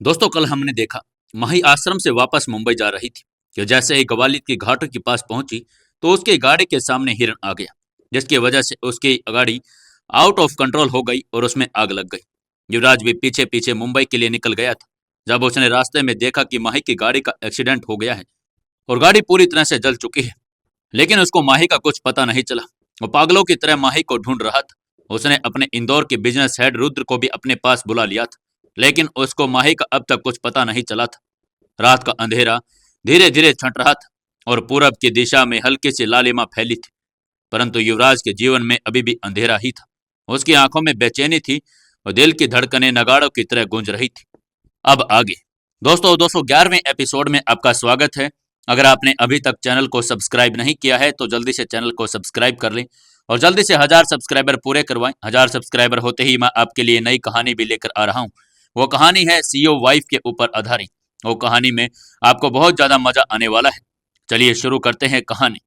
दोस्तों, कल हमने देखा माही आश्रम से वापस मुंबई जा रही थी कि जैसे ही ग्वालियर की घाटों के पास पहुंची तो उसकी गाड़ी के सामने हिरण आ गया, जिसकी वजह से उसकी गाड़ी आउट ऑफ कंट्रोल हो गई और उसमें आग लग गई। युवराज भी पीछे पीछे मुंबई के लिए निकल गया था। जब उसने रास्ते में देखा कि माही की गाड़ी का एक्सीडेंट हो गया है और गाड़ी पूरी तरह से जल चुकी है, लेकिन उसको माही का कुछ पता नहीं चला। वो पागलों की तरह माही को ढूंढ रहा था। उसने अपने इंदौर के बिजनेस हेड रुद्र को भी अपने पास बुला लिया था, लेकिन उसको माही का अब तक कुछ पता नहीं चला था। रात का अंधेरा धीरे धीरे छंट रहा था और पूरब की दिशा में हल्की सी लालिमा फैली थी, परंतु युवराज के जीवन में अभी भी अंधेरा ही था। उसकी आंखों में बेचैनी थी और दिल की धड़कनें नगाड़ों की तरह गूंज रही थी। अब आगे दोस्तों 211वें एपिसोड में आपका स्वागत है। अगर आपने अभी तक चैनल को सब्सक्राइब नहीं किया है तो जल्दी से चैनल को सब्सक्राइब कर लें और जल्दी से 1000 सब्सक्राइबर पूरे करवाएं। 1000 सब्सक्राइबर होते ही मैं आपके लिए नई कहानी भी लेकर आ रहा हूं। वो कहानी है सीईओ वाइफ के ऊपर आधारित। वो कहानी में आपको बहुत ज्यादा मजा आने वाला है। चलिए शुरू करते हैं कहानी।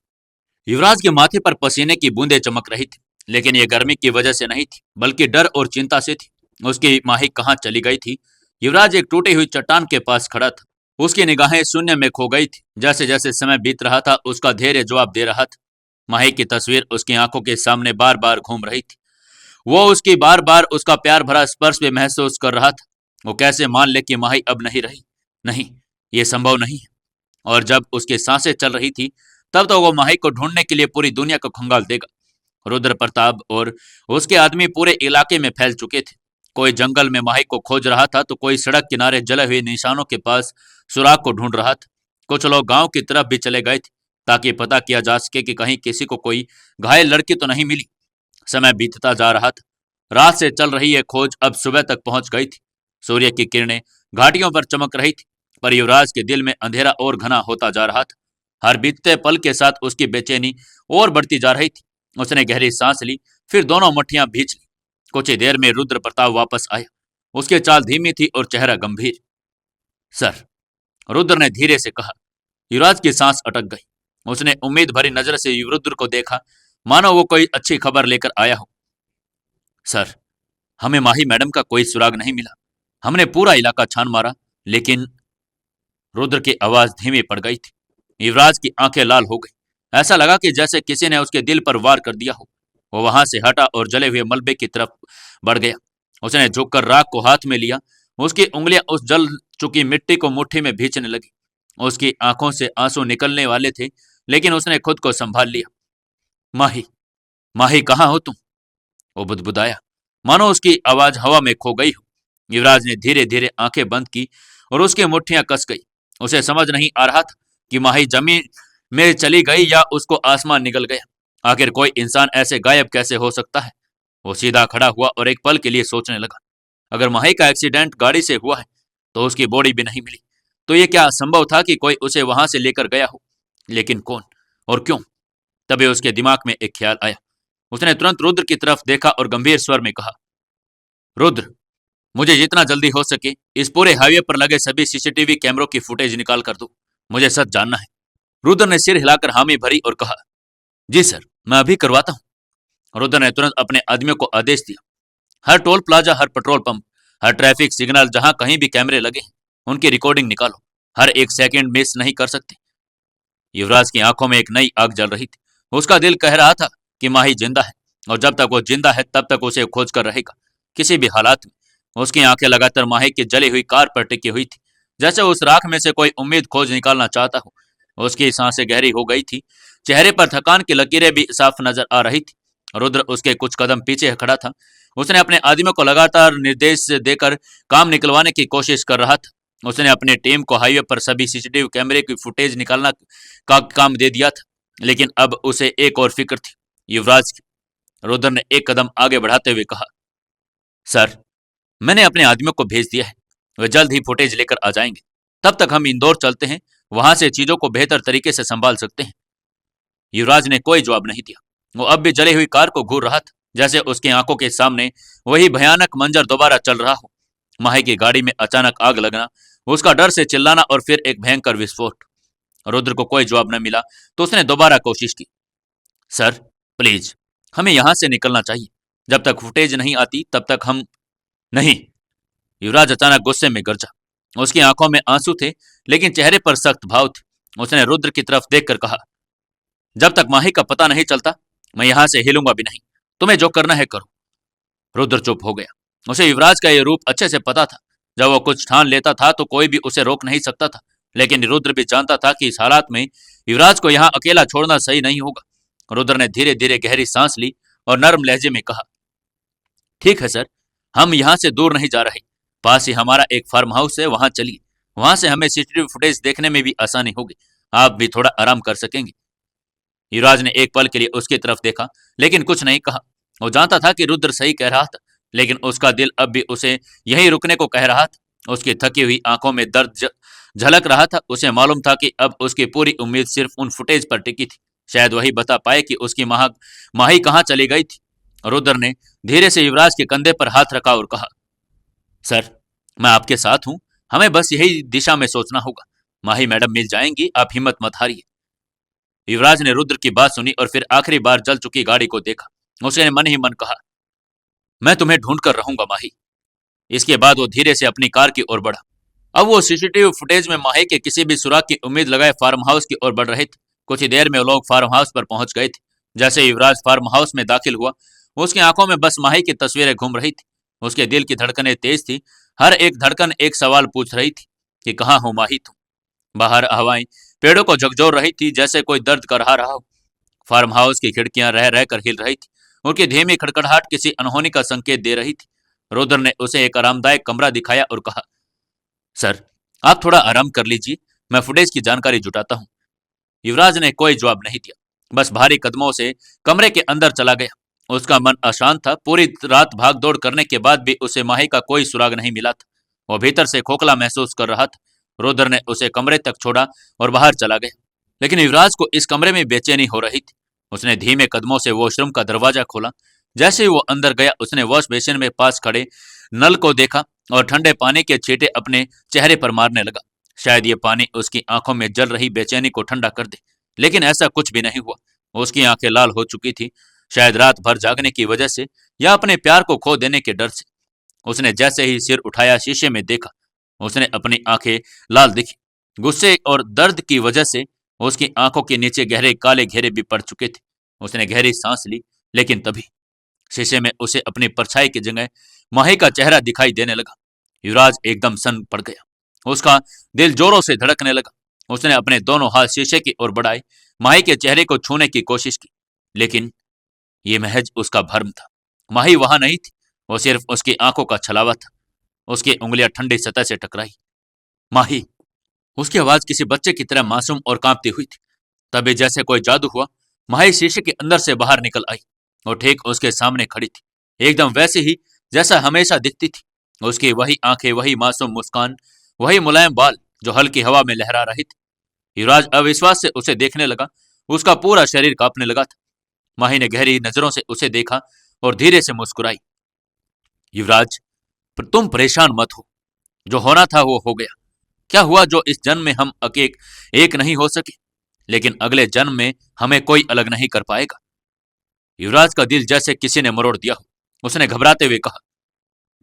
युवराज के माथे पर पसीने की बूंदें चमक रही थी, लेकिन ये गर्मी की वजह से नहीं थी बल्कि डर और चिंता से थी। उसकी माही कहाँ चली गई थी? युवराज एक टूटी हुई चट्टान के पास खड़ा था। उसकी निगाहें शून्य में खो गई थी। जैसे जैसे समय बीत रहा था उसका धैर्य जवाब दे रहा था। माही की तस्वीर उसकी आंखों के सामने बार बार घूम रही थी। वो उसकी बार बार उसका प्यार भरा स्पर्श भी महसूस कर रहा था। वो कैसे मान ले कि माही अब नहीं रही? नहीं, ये संभव नहीं है। और जब उसकी सांसें चल रही थी तब तो वो माही को ढूंढने के लिए पूरी दुनिया को खंगाल देगा। रुद्र प्रताप और उसके आदमी पूरे इलाके में फैल चुके थे। कोई जंगल में माही को खोज रहा था तो कोई सड़क किनारे जले हुए निशानों के पास सुराग को ढूंढ रहा था। कुछ लोग गांव की तरफ भी चले गए थे ताकि पता किया जा सके कि कहीं किसी को कोई घायल लड़की तो नहीं मिली। समय बीतता जा रहा था। रात से चल रही यह खोज अब सुबह तक पहुंच गई थी। सूर्य की किरणें घाटियों पर चमक रही थी, पर युवराज के दिल में अंधेरा और घना होता जा रहा था। हर बीतते पल के साथ उसकी बेचैनी और बढ़ती जा रही थी। उसने गहरी सांस ली, फिर दोनों मुट्ठियां भींच ली। कुछ ही देर में रुद्र प्रताप वापस आया। उसकी चाल धीमी थी और चेहरा गंभीर। सर, रुद्र ने धीरे से कहा। युवराज की सांस अटक गई। उसने उम्मीद भरी नजर से रुद्र को देखा, मानो वो कोई अच्छी खबर लेकर आया हो। सर, हमें माही मैडम का कोई सुराग नहीं मिला। हमने पूरा इलाका छान मारा, लेकिन रुद्र की आवाज धीमी पड़ गई थी। युवराज की आंखें लाल हो गई। ऐसा लगा कि जैसे किसी ने उसके दिल पर वार कर दिया हो। वो वहां से हटा और जले हुए मलबे की तरफ बढ़ गया। उसने झुककर राख को हाथ में लिया। उसकी उंगलियां उस जल चुकी मिट्टी को मुट्ठी में भींचने लगी। उसकी आंखों से आंसू निकलने वाले थे, लेकिन उसने खुद को संभाल लिया। माही, माही कहाँ हो तुम? वो बुदबुदाया, मानो उसकी आवाज हवा में खो गई हो। युवराज ने धीरे धीरे आंखें बंद की और उसकी मुट्ठियां कस गई। उसे समझ नहीं आ रहा था कि माही जमीन में चली गई या उसको आसमान निगल गया। आखिर कोई इंसान ऐसे गायब कैसे हो सकता है? वो सीधा खड़ा हुआ और एक पल के लिए सोचने लगा। अगर माही का एक्सीडेंट गाड़ी से हुआ है तो उसकी बॉडी भी नहीं मिली, तो ये क्या संभव था कि कोई उसे वहां से लेकर गया हो? लेकिन कौन और क्यों? तभी उसके दिमाग में एक ख्याल आया। उसने तुरंत रुद्र की तरफ देखा और गंभीर स्वर में कहा, रुद्र, मुझे जितना जल्दी हो सके इस पूरे हाईवे पर लगे सभी सीसीटीवी कैमरों की फुटेज निकाल कर दो। मुझे सच जानना है। रुद्र ने सिर हिलाकर हामी भरी और कहा, जी सर, मैं अभी करवाता हूँ। रुद्र ने तुरंत अपने आदमियों को आदेश दिया। हर टोल प्लाजा, हर पेट्रोल पंप, हर ट्रैफिक सिग्नल जहां कहीं भी कैमरे लगे हैं, उनकी रिकॉर्डिंग निकालो। हर एक सेकंड मिस नहीं कर सकते। युवराज की आंखों में एक नई आग जल रही थी। उसका दिल कह रहा था कि माही जिंदा है और जब तक वो जिंदा है तब तक उसे खोज कर रहेगा, किसी भी हालात में। उसकी आंखें लगातार माही की जली हुई कार पर टिकी हुई थी, जैसे उस राख में से कोई उम्मीद खोज निकालना चाहता हो। उसकी सांसें गहरी हो गई थी। चेहरे पर थकान की लकीरें भी साफ नजर आ रही थी। रुद्र उसके कुछ कदम पीछे खड़ा था। उसने अपने आदमियों को लगातार निर्देश देकर काम निकलवाने की कोशिश कर रहा था। उसने अपनी टीम को हाईवे पर सभी सीसीटीवी कैमरे की फुटेज निकालना का काम दे दिया था, लेकिन अब उसे एक और फिक्र थी, युवराज की। रुद्र ने एक कदम आगे बढ़ाते हुए कहा, सर, मैंने अपने आदमियों को भेज दिया है। वे जल्द ही फुटेज लेकर आ जाएंगे। तब तक हम इंदौर चलते हैं। वहां से चीजों को बेहतर तरीके से संभाल सकते हैं। युवराज ने कोई जवाब नहीं दिया। वो अब भी जली हुई कार को घूर रहा था, जैसे उसकी आंखों के सामने वही भयानक मंजर दोबारा चल रहा हो। माही की गाड़ी में अचानक आग लगना, उसका डर से चिल्लाना और फिर एक भयंकर विस्फोट। रुद्र को कोई जवाब न मिला तो उसने दोबारा कोशिश की। सर, प्लीज, हमें यहां से निकलना चाहिए। जब तक फुटेज नहीं आती तब तक हम नहीं। युवराज अचानक गुस्से में गरजा। उसकी आंखों में आंसू थे, लेकिन चेहरे पर सख्त भाव थे। उसने रुद्र की तरफ देखकर कहा, जब तक माही का पता नहीं चलता मैं यहां से हिलूंगा भी नहीं। तुम्हें जो करना है करो। रुद्र चुप हो गया। उसे युवराज का यह रूप अच्छे से पता था। जब वो कुछ ठान लेता था तो कोई भी उसे रोक नहीं सकता था। लेकिन रुद्र भी जानता था कि इस हालात में युवराज को यहाँ अकेला छोड़ना सही नहीं होगा। रुद्र ने धीरे धीरे गहरी सांस ली और नर्म लहजे में कहा, ठीक है सर, हम यहाँ से दूर नहीं जा रहे। पास ही हमारा एक फार्म हाउस है, वहां चलिए। वहां से हमें सीसीटीवी फुटेज देखने में भी आसानी होगी। आप भी थोड़ा आराम कर सकेंगे। युवराज ने एक पल के लिए उसकी तरफ देखा, लेकिन कुछ नहीं कहा। वो जानता था कि रुद्र सही कह रहा था, लेकिन उसका दिल अब भी उसे यहीं रुकने को कह रहा था। उसकी थकी हुई आंखों में दर्द झलक रहा था। उसे मालूम था कि अब उसकी पूरी उम्मीद सिर्फ उन फुटेज पर टिकी थी। शायद वही बता पाए कि उसकी माही कहाँ चली गई थी। रुद्र ने धीरे से युवराज के कंधे पर हाथ रखा और कहा, सर, मैं आपके साथ हूं। हमें बस यही दिशा में सोचना होगा। माही मैडम मिल जाएंगी, आप हिम्मत मत हारिए। युवराज ने रुद्र की बात सुनी और फिर आखिरी बार जल चुकी गाड़ी को देखा। उसने मन ही मन कहा, मैं तुम्हें ढूंढ कर रहूंगा माही। इसके बाद वो धीरे से अपनी कार की ओर बढ़ा। अब वो सीसीटीवी फुटेज में माही के किसी भी सुराग की उम्मीद लगाए फार्म हाउस की ओर बढ़ रहे थे। कुछ ही देर में वो लोग फार्म हाउस पर पहुंच गए थे। जैसे युवराज फार्म हाउस में दाखिल हुआ, उसकी आंखों में बस माही की तस्वीरें घूम रही थी। उसके दिल की धड़कनें तेज थी। हर एक धड़कन एक सवाल पूछ रही थी कि कहाँ हो माही तुम। बाहर हवाएं पेड़ों को झकझोर रही थी, जैसे कोई दर्द कर रहा हो। फार्म हाउस की खिड़कियां रह रहकर हिल रही थी। उनकी धीमी खड़खड़ाहट किसी अनहोनी का संकेत दे रही थी। रुद्र ने उसे एक आरामदायक कमरा दिखाया और कहा, सर, आप थोड़ा आराम कर लीजिए, मैं फुटेज की जानकारी जुटाता हूँ। युवराज ने कोई जवाब नहीं दिया, बस भारी कदमों से कमरे के अंदर चला गया। उसका मन अशांत था। पूरी रात भाग दौड़ करने के बाद भी उसे माही का कोई सुराग नहीं मिला था। वो भीतर से खोखला महसूस कर रहा था। रुद्र ने उसे कमरे तक छोड़ा और बाहर चला गया, लेकिन युवराज को इस कमरे में बेचैनी हो रही थी। उसने धीमे कदमों से वॉशरूम का दरवाजा खोला। जैसे ही वो अंदर गया, उसने वॉश बेसिन में पास खड़े नल को देखा और ठंडे पानी के छींटे अपने चेहरे पर मारने लगा। शायद ये पानी उसकी आंखों में जल रही बेचैनी को ठंडा कर दे, लेकिन ऐसा कुछ भी नहीं हुआ। उसकी आंखें लाल हो चुकी थी, शायद रात भर जागने की वजह से या अपने प्यार को खो देने के डर से। उसने जैसे ही सिर उठाया, शीशे में देखा। उसने अपनी आंखें लाल दिखी। गुस्से और दर्द की वजह से उसकी आंखों के नीचे गहरे काले घेरे भी पड़ चुके थे। उसने गहरी सांस ली, लेकिन तभी शीशे में उसे अपनी परछाई की जगह माही का चेहरा दिखाई देने लगा। युवराज एकदम सन पड़ गया। उसका दिल जोरों से धड़कने लगा। उसने अपने दोनों हाथ शीशे की ओर बढ़ाए, माही के चेहरे को छूने की कोशिश की, लेकिन ये महज उसका भ्रम था। माही वहां नहीं थी, वो सिर्फ उसकी आंखों का छलावा था। उसकी उंगलियां ठंडी सतह से टकराई। माही। उसकी आवाज किसी बच्चे की तरह मासूम और कांपती हुई थी। तभी जैसे कोई जादू हुआ, माही शीशे के अंदर से बाहर निकल आई और ठीक उसके सामने खड़ी थी, एकदम वैसे ही जैसा हमेशा दिखती थी। उसकी वही आंखें, वही मासूम मुस्कान, वही मुलायम बाल जो हल्की हवा में लहरा रही थी। युवराज अविश्वास से उसे देखने लगा। उसका पूरा शरीर कांपने लगा था। माही ने गहरी नजरों से उसे देखा और धीरे से मुस्कुराई। युवराज, तुम परेशान मत हो। जो होना था वो हो गया। क्या हुआ जो इस जन्म में हम एक नहीं हो सके, लेकिन अगले जन्म में हमें कोई अलग नहीं कर पाएगा। युवराज का दिल जैसे किसी ने मरोड़ दिया हो। उसने घबराते हुए कहा,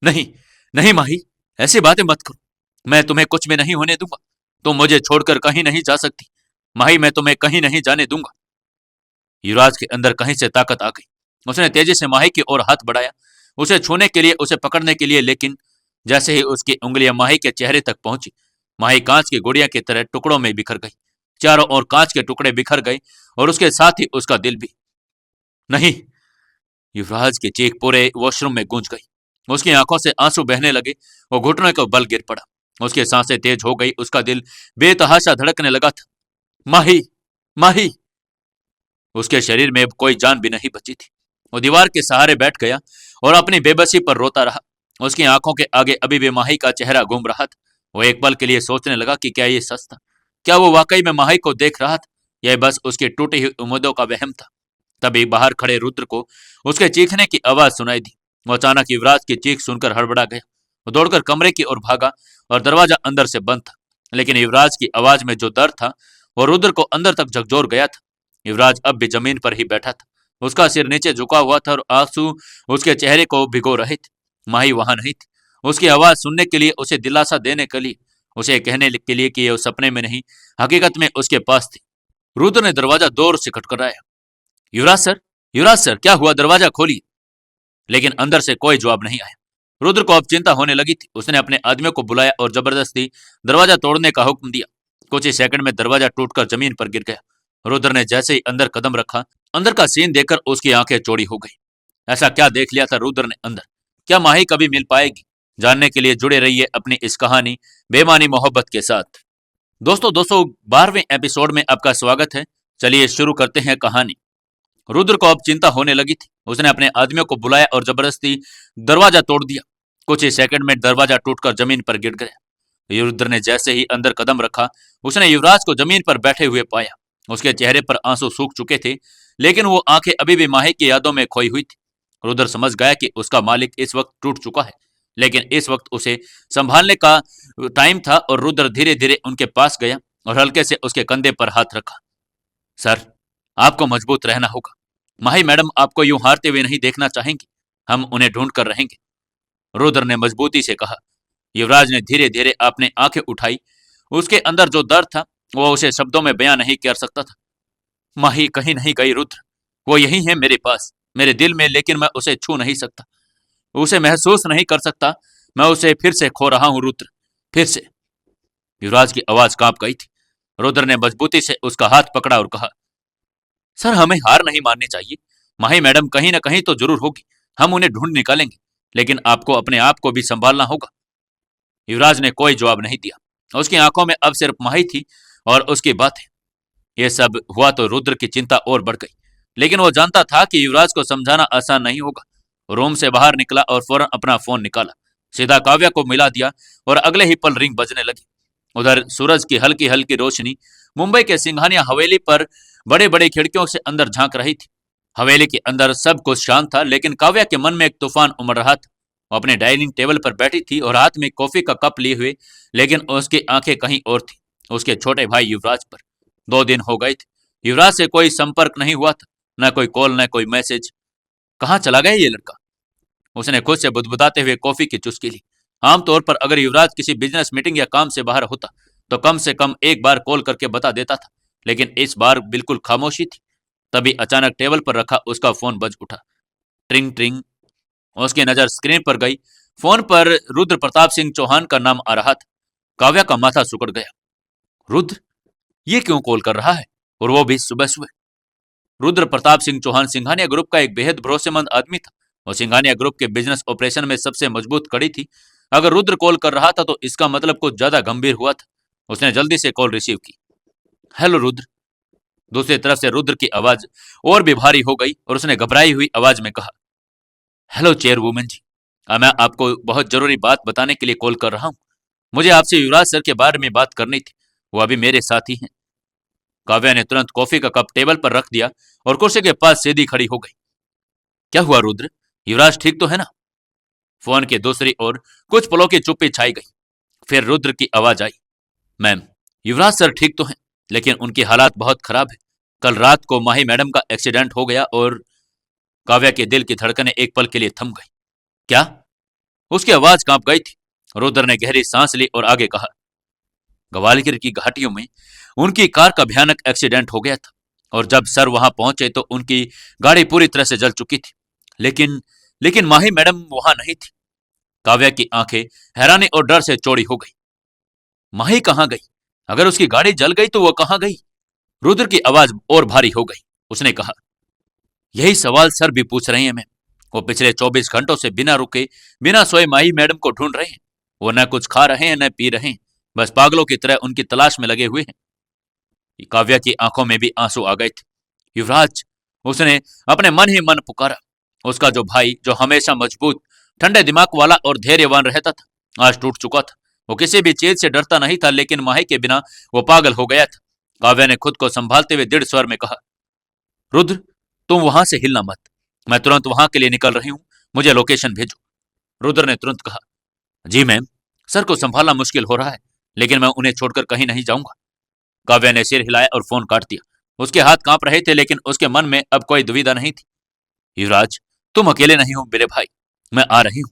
नहीं, नहीं माही, ऐसी बातें मत करो। मैं तुम्हें कुछ भी नहीं होने दूंगा। तुम मुझे छोड़कर कहीं नहीं जा सकती। माही, मैं तुम्हें कहीं नहीं जाने दूंगा। युवराज के अंदर कहीं से ताकत आ गई। उसने तेजी से माही की ओर हाथ बढ़ाया, उसे छूने के लिए, उसे पकड़ने के लिए, लेकिन जैसे ही उसकी उंगलियां माही के चेहरे तक पहुंची, माही कांच की गुड़िया की तरह टुकड़ों में बिखर गई। चारों ओर कांच के टुकड़े बिखर गए और उसके साथ ही उसका दिल भी। नहीं। युवराज की चीख पूरे वॉशरूम में गूंज गई। उसकी आंखों से आंसू बहने लगे। वो घुटनों को बल गिर पड़ा। उसकी सांसें तेज हो गई। उसका दिल बेतहाशा धड़कने लगा था। माही, माही। उसके शरीर में अब कोई जान भी नहीं बची थी। वो दीवार के सहारे बैठ गया और अपनी बेबसी पर रोता रहा। उसकी आंखों के आगे अभी भी माही का चेहरा घूम रहा था। वो एक पल के लिए सोचने लगा कि क्या ये सच था। क्या वो वाकई में माही को देख रहा था? यह बस उसकी टूटी हुई उम्मीदों का वहम था। तभी बाहर खड़े रुद्र को उसके चीखने की आवाज सुनाई दी। वो अचानक युवराज की चीख सुनकर हड़बड़ा गया। वो दौड़कर कमरे की ओर भागा और दरवाजा अंदर से बंद था, लेकिन युवराज की आवाज में जो दर्द था वो रुद्र को अंदर तक झकझोर गया था। युवराज अब भी जमीन पर ही बैठा था। उसका सिर नीचे झुका हुआ था और आंसू उसके चेहरे को भिगो रहे थे। माही वहां नहीं थी। उसकी आवाज सुनने के लिए, उसे दिलासा देने के लिए उसे कहने के लिए कि वो सपने में नहीं, हकीकत में उसके पास थी। रुद्र ने दरवाजा जोर से खटखटाया। युवराज सर, युवराज सर, क्या हुआ? दरवाजा खोलिए। लेकिन अंदर से कोई जवाब नहीं आया। रुद्र को अब चिंता होने लगी थी। उसने अपने आदमियों को बुलाया और जबरदस्ती दरवाजा तोड़ने का हुक्म दिया। कुछ ही सेकंड में दरवाजा टूटकर जमीन पर गिर गया। रुद्र ने जैसे ही अंदर कदम रखा, अंदर का सीन देखकर उसकी आंखें चौड़ी हो गई। ऐसा क्या देख लिया था रुद्र ने अंदर? क्या माही कभी मिल पाएगी? जानने के लिए जुड़े रहिए अपनी इस कहानी बेमानी मोहब्बत के साथ। दोस्तों 212वें एपिसोड में आपका स्वागत है। चलिए शुरू करते हैं कहानी। रुद्र को अब चिंता होने लगी थी। उसने अपने आदमियों को बुलाया और जबरदस्ती दरवाजा तोड़ दिया। कुछ ही सेकंड में दरवाजा टूटकर जमीन पर गिर गया। रुद्र ने जैसे ही अंदर कदम रखा, उसने युवराज को जमीन पर बैठे हुए पाया। उसके चेहरे पर आंसू सूख चुके थे, लेकिन वो आंखें अभी भी माही की यादों में खोई हुई थी। रुद्र समझ गया कि उसका मालिक इस वक्त टूट चुका है, लेकिन इस वक्त उसे संभालने का टाइम था और रुद्र धीरे धीरे उनके पास गया और हल्के से उसके कंधे पर हाथ रखा। सर, आपको मजबूत रहना होगा। माही मैडम आपको यूं हारते हुए नहीं देखना चाहेंगी। हम उन्हें ढूंढ कर रहेंगे, रुद्र ने मजबूती से कहा। युवराज ने धीरे धीरे अपने आंखें उठाई। उसके अंदर जो दर्द था वो उसे शब्दों में बयां नहीं कर सकता था। माही कहीं नहीं गई रुद्र, वो यही है मेरे पास, मेरे दिल में, लेकिन मैं उसे छू नहीं सकता, उसे महसूस नहीं कर सकता। मैं उसे फिर से खो रहा हूं रुद्र, फिर से। युवराज की आवाज कांप गई थी। रुद्र ने मजबूती से उसका हाथ पकड़ा और कहा, सर हमें हार नहीं माननी चाहिए। माही मैडम कहीं ना कहीं तो जरूर होगी, हम उन्हें ढूंढ निकालेंगे, लेकिन आपको अपने आप को भी संभालना होगा। युवराज ने कोई जवाब नहीं दिया। उसकी आंखों में अब सिर्फ माही थी और उसकी बातें। यह सब हुआ तो रुद्र की चिंता और बढ़ गई, लेकिन वो जानता था कि युवराज को समझाना आसान नहीं होगा। रूम से बाहर निकला और फौरन अपना फोन निकाला, सीधा काव्या को मिला दिया और अगले ही पल रिंग बजने लगी। उधर सूरज की हल्की हल्की रोशनी मुंबई के सिंघानिया हवेली पर बड़े बड़े खिड़कियों से अंदर झांक रही थी। हवेली के अंदर सब कुछ शांत था, लेकिन काव्या के मन में एक तूफान उमड़ रहा था। वो अपने डाइनिंग टेबल पर बैठी थी और हाथ में कॉफी का कप लिए हुए, लेकिन उसकी आंखें कहीं और थी, उसके छोटे भाई युवराज पर। 2 दिन हो गए थे, युवराज से कोई संपर्क नहीं हुआ था, न कोई कॉल न कोई मैसेज। कहाँ चला गया ये लड़का? उसने खुद से बुदबुदाते हुए कॉफी की चुस्की ली। आमतौर पर अगर युवराज किसी बिजनेस मीटिंग या काम से बाहर होता तो कम से कम एक बार कॉल करके बता देता था, लेकिन इस बार बिल्कुल खामोशी थी। तभी अचानक टेबल पर रखा उसका फोन बज उठा। ट्रिंग ट्रिंग। उसकी नजर स्क्रीन पर गई। फोन पर रुद्र प्रताप सिंह चौहान का नाम आ रहा था। काव्या का माथा सुकड़ गया। रुद्र, ये क्यों कॉल कर रहा है, और वो भी सुबह सुबह? रुद्र प्रताप सिंह चौहान सिंघानिया ग्रुप का एक बेहद भरोसेमंद आदमी था। वो सिंघानिया ग्रुप के बिजनेस ऑपरेशन में सबसे मजबूत कड़ी थी। अगर रुद्र कॉल कर रहा था तो इसका मतलब कुछ ज्यादा गंभीर हुआ था। उसने जल्दी से कॉल रिसीव की। हेलो रुद्र। दूसरी तरफ से रुद्र की आवाज और भी भारी हो गई और उसने घबराई हुई आवाज में कहा, हेलो चेयरवुमन जी, मैं आपको बहुत जरूरी बात बताने के लिए कॉल कर रहा हूं। मुझे आपसे युवराज सर के बारे में बात करनी थी, वो अभी मेरे साथ ही हैं। काव्या ने तुरंत कॉफी का कप टेबल पर रख दिया और कुर्सी के पास सीधी खड़ी हो गई। क्या हुआ रुद्र, युवराज ठीक तो है ना? फोन की दूसरी ओर कुछ पलों की चुप्पी छाई गई। फिर रुद्र की आवाज आई, मैम, युवराज सर ठीक तो हैं, लेकिन उनकी हालात बहुत खराब है। कल रात को माही मैडम का एक्सीडेंट हो गया और काव्या के दिल की धड़कनें एक पल के लिए थम गई। क्या? उसकी आवाज कांप गई थी। रुद्र ने गहरी सांस ली और आगे कहा, ग्वालियर की घाटियों में उनकी कार का भयानक एक्सीडेंट हो गया था और जब सर वहां पहुंचे तो उनकी गाड़ी पूरी तरह से जल चुकी थी, लेकिन लेकिन माही मैडम वहां नहीं थी। काव्या की आंखें हैरानी और डर से चौड़ी हो गई। माही कहां गई? अगर उसकी गाड़ी जल गई तो वो कहां गई? रुद्र की आवाज और भारी हो गई। उसने कहा, यही सवाल सर भी पूछ रहे हैं मैम। वो पिछले 24 घंटों से बिना रुके बिना सोए माही मैडम को ढूंढ रहे हैं। वो न कुछ खा रहे हैं न पी रहे हैं, बस पागलों की तरह उनकी तलाश में लगे हुए हैं। काव्या की आंखों में भी आंसू आ गए थे। युवराज, उसने अपने मन ही मन पुकारा। उसका जो भाई, जो हमेशा मजबूत, ठंडे दिमाग वाला और धैर्यवान रहता था, आज टूट चुका था। वो किसी भी चीज से डरता नहीं था, लेकिन माही के बिना वो पागल हो गया था। काव्या ने खुद को संभालते हुए दृढ़ स्वर में कहा, रुद्र, तुम वहां से हिलना मत, मैं तुरंत वहां के लिए निकल रही हूं, मुझे लोकेशन भेजो। रुद्र ने तुरंत कहा, जी मैम, सर को संभालना मुश्किल हो रहा है, लेकिन मैं उन्हें छोड़कर कहीं नहीं जाऊंगा। काव्या ने सिर हिलाया और फोन काट दिया। उसके हाथ कांप रहे थे, लेकिन उसके मन में अब कोई दुविधा नहीं थी। युवराज, तुम अकेले नहीं हो मेरे भाई, मैं आ रही हूं।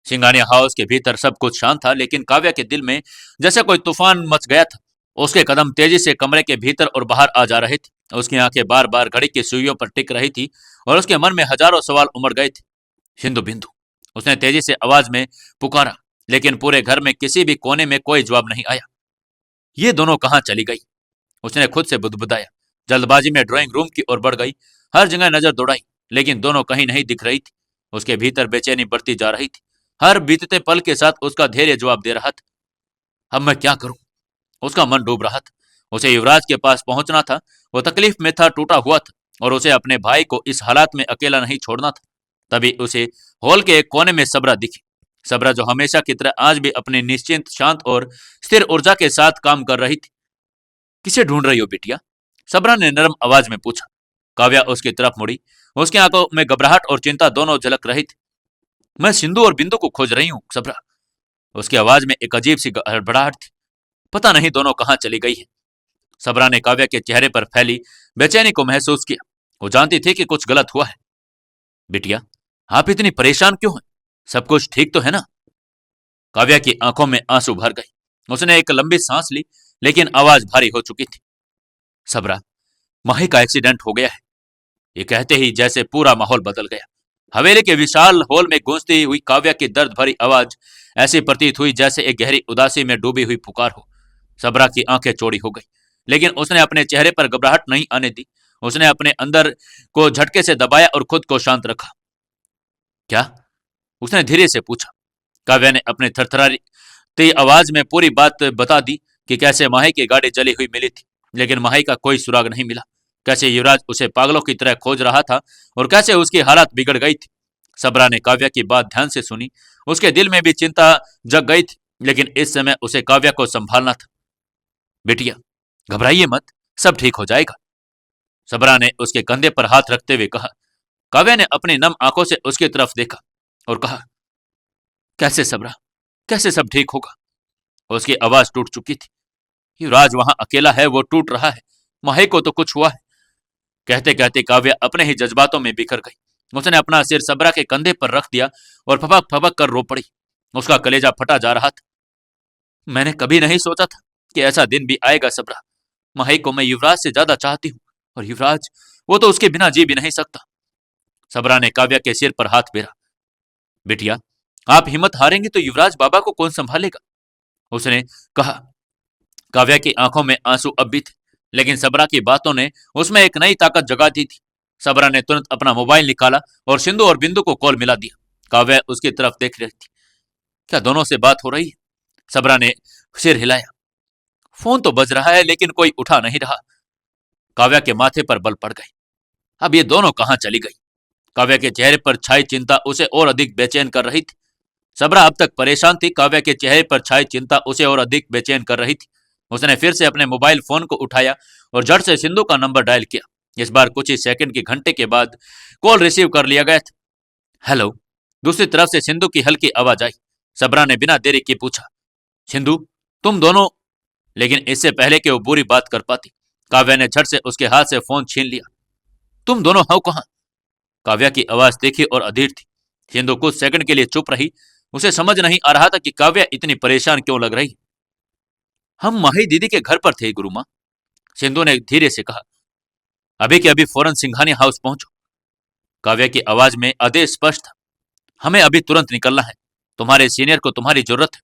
सिंघानिया हाउस के भीतर सब कुछ शांत था, लेकिन काव्या के दिल में जैसे कोई तूफान मच गया था। उसके कदम तेजी से कमरे के भीतर और बाहर आ जा रहे थे। उसकी आंखें बार बार घड़ी की सुइयों पर टिक रही थी और उसके मन में हजारों सवाल उमड़ गए थे। हिंदू बिंदु, उसने तेजी से आवाज में पुकारा, लेकिन पूरे घर में किसी भी कोने में कोई जवाब नहीं आया। ये दोनों कहाँ चली गई? उसने खुद से बुदबुदाया। जल्दबाजी में ड्राइंग रूम की ओर बढ़ गई, हर जगह नजर दौड़ाई, लेकिन दोनों कहीं नहीं दिख रही थी। उसके भीतर बेचैनी बढ़ती जा रही थी। हर बीतते पल के साथ उसका धैर्य जवाब दे रहा था। अब मैं क्या करूं? उसका मन डूब रहा था। उसे युवराज के पास पहुंचना था। वो तकलीफ में था, टूटा हुआ था, और उसे अपने भाई को इस हालात में अकेला नहीं छोड़ना था। तभी उसे हॉल के एक कोने में सबरा दिखी। सबरा, जो हमेशा की तरह आज भी अपनी निश्चिंत, शांत और स्थिर ऊर्जा के साथ काम कर रही थी। किसे ढूंढ रही हो बिटिया? सबरा ने नरम आवाज में पूछा। काव्या उसकी तरफ मुड़ी। उसकी आंखों में घबराहट और चिंता दोनों झलक रही थी। मैं सिंधु और बिंदु को खोज रही हूँ सबरा। उसकी आवाज में एक अजीब सी हड़बड़ाहट थी। पता नहीं दोनों कहाँ चली गई है। सबरा ने काव्या के चेहरे पर फैली बेचैनी को महसूस किया। वो जानती थी कि कुछ गलत हुआ है। बिटिया, आप इतनी परेशान क्यों हैं? सब कुछ ठीक तो है ना? काव्या की आंखों में आंसू भर गए। उसने एक लंबी सांस ली, लेकिन आवाज भारी हो चुकी थी। सबरा, माही का एक्सीडेंट हो गया है। ये कहते ही जैसे पूरा माहौल बदल गया। हवेली के विशाल हॉल में गूंजती हुई काव्या की दर्द भरी आवाज ऐसी प्रतीत हुई जैसे एक गहरी उदासी में डूबी हुई पुकार हो। सबरा की आंखें चौड़ी हो गई, लेकिन उसने अपने चेहरे पर घबराहट नहीं आने दी। उसने अपने अंदर को झटके से दबाया और खुद को शांत रखा। क्या? उसने धीरे से पूछा। काव्या ने अपने थरथराती आवाज में पूरी बात बता दी कि कैसे माही की गाड़ी जली हुई मिली थी, लेकिन माही का कोई सुराग नहीं मिला। कैसे युवराज उसे पागलों की तरह खोज रहा था और कैसे उसकी हालत बिगड़ गई थी। सबरा ने काव्या की बात ध्यान से सुनी। उसके दिल में भी चिंता जग गई थी, लेकिन इस समय उसे काव्या को संभालना था। बेटिया, घबराइए मत, सब ठीक हो जाएगा। सबरा ने उसके कंधे पर हाथ रखते हुए कहा। काव्या ने अपनी नम आंखों से उसकी तरफ देखा और कहा, कैसे सबरा, कैसे सब ठीक होगा? उसकी आवाज टूट चुकी थी। युवराज वहां अकेला है, वो टूट रहा है। माही को तो कुछ हुआ है। कहते कहते काव्या अपने ही जज्बातों में बिखर गई। उसने अपना सिर सबरा के कंधे पर रख दिया और फपक फपक कर रो पड़ी। उसका कलेजा फटा जा रहा था। मैंने कभी नहीं सोचा था कि ऐसा दिन भी आएगा सबरा। माही को मैं युवराज से ज्यादा चाहती हूँ, और युवराज, वो तो उसके बिना जी भी नहीं सकता। सबरा ने काव्या के सिर पर हाथ फेरा। बिटिया, आप हिम्मत हारेंगे तो युवराज बाबा को कौन संभालेगा? उसने कहा। काव्या की आंखों में आंसू अब भी थे, लेकिन सबरा की बातों ने उसमें एक नई ताकत जगा दी थी। सबरा ने तुरंत अपना मोबाइल निकाला और सिंधु और बिंदु को कॉल मिला दिया। काव्या उसकी तरफ देख रही थी। क्या दोनों से बात हो रही है? सबरा ने सिर हिलाया। फोन तो बज रहा है, लेकिन कोई उठा नहीं रहा। काव्या के माथे पर बल पड़ गई। अब ये दोनों कहाँ चली गई? काव्या के चेहरे पर छाई चिंता उसे और अधिक बेचैन कर रही थी। सबरा अब तक परेशान थी, काव्या के चेहरे पर छाई चिंता उसे और अधिक बेचैन कर रही थी। उसने फिर से अपने मोबाइल फोन को उठाया और झट से सिंधु का नंबर डायल किया। इस बार कुछ ही सेकंड की घंटे के बाद कॉल रिसीव कर लिया गया था। हेलो। दूसरी तरफ से सिंधु की हल्की आवाज आई। सबरा ने बिना देरी के पूछा, सिंधु, तुम दोनों? लेकिन इससे पहले कि वो बुरी बात कर पाती, काव्या ने झट से उसके हाथ से फोन छीन लिया। तुम दोनों हो कहाँ? काव्या की आवाज तीखी और अधीर थी। सिंधु कुछ सेकंड के लिए चुप रही। उसे समझ नहीं आ रहा था कि काव्या इतनी परेशान क्यों लग रही। हम माही दीदी के घर पर थे गुरु माँ, सिंधु ने धीरे से कहा। अभी के अभी फौरन सिंघानिया हाउस पहुंचो। काव्या की आवाज में आदेश स्पष्ट था। हमें अभी तुरंत निकलना है। तुम्हारे सीनियर को तुम्हारी जरूरत है।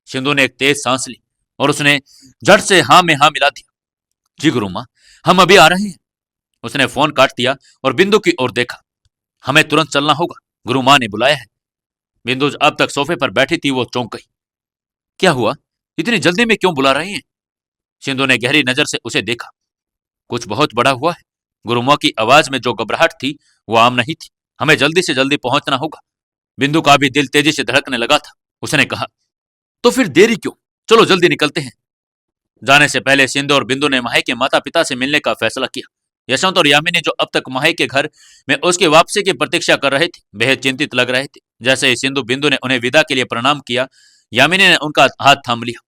सिंधु ने एक तेज सांस ली और उसने झट से हाँ में हाँ मिला दिया। जी गुरु माँ, हम अभी आ रहे हैं। उसने फोन काट दिया और बिंदु की ओर देखा। हमें तुरंत चलना होगा, गुरु माँ ने बुलाया है। बिंदु अब तक सोफे पर बैठी थी, वो चौंक गई। क्या हुआ? इतनी जल्दी में क्यों बुला रही हैं? सिंधु ने गहरी नजर से उसे देखा। कुछ बहुत बड़ा हुआ है। गुरुमा की आवाज में जो घबराहट थी वो आम नहीं थी। हमें जल्दी से जल्दी पहुंचना होगा। बिंदु का भी दिल तेजी से धड़कने लगा था। उसने कहा, तो फिर देरी क्यों? चलो जल्दी निकलते हैं। जाने से पहले सिंधु और बिंदु ने माही के माता पिता से मिलने का फैसला किया। यशवंत और यामिनी, जो अब तक माही के घर में उसकी वापसी की प्रतीक्षा कर रहे थे, बेहद चिंतित लग रहे थे। जैसे ही सिंधु बिंदु ने उन्हें विदा के लिए प्रणाम किया, यामिनी ने उनका हाथ थाम लिया।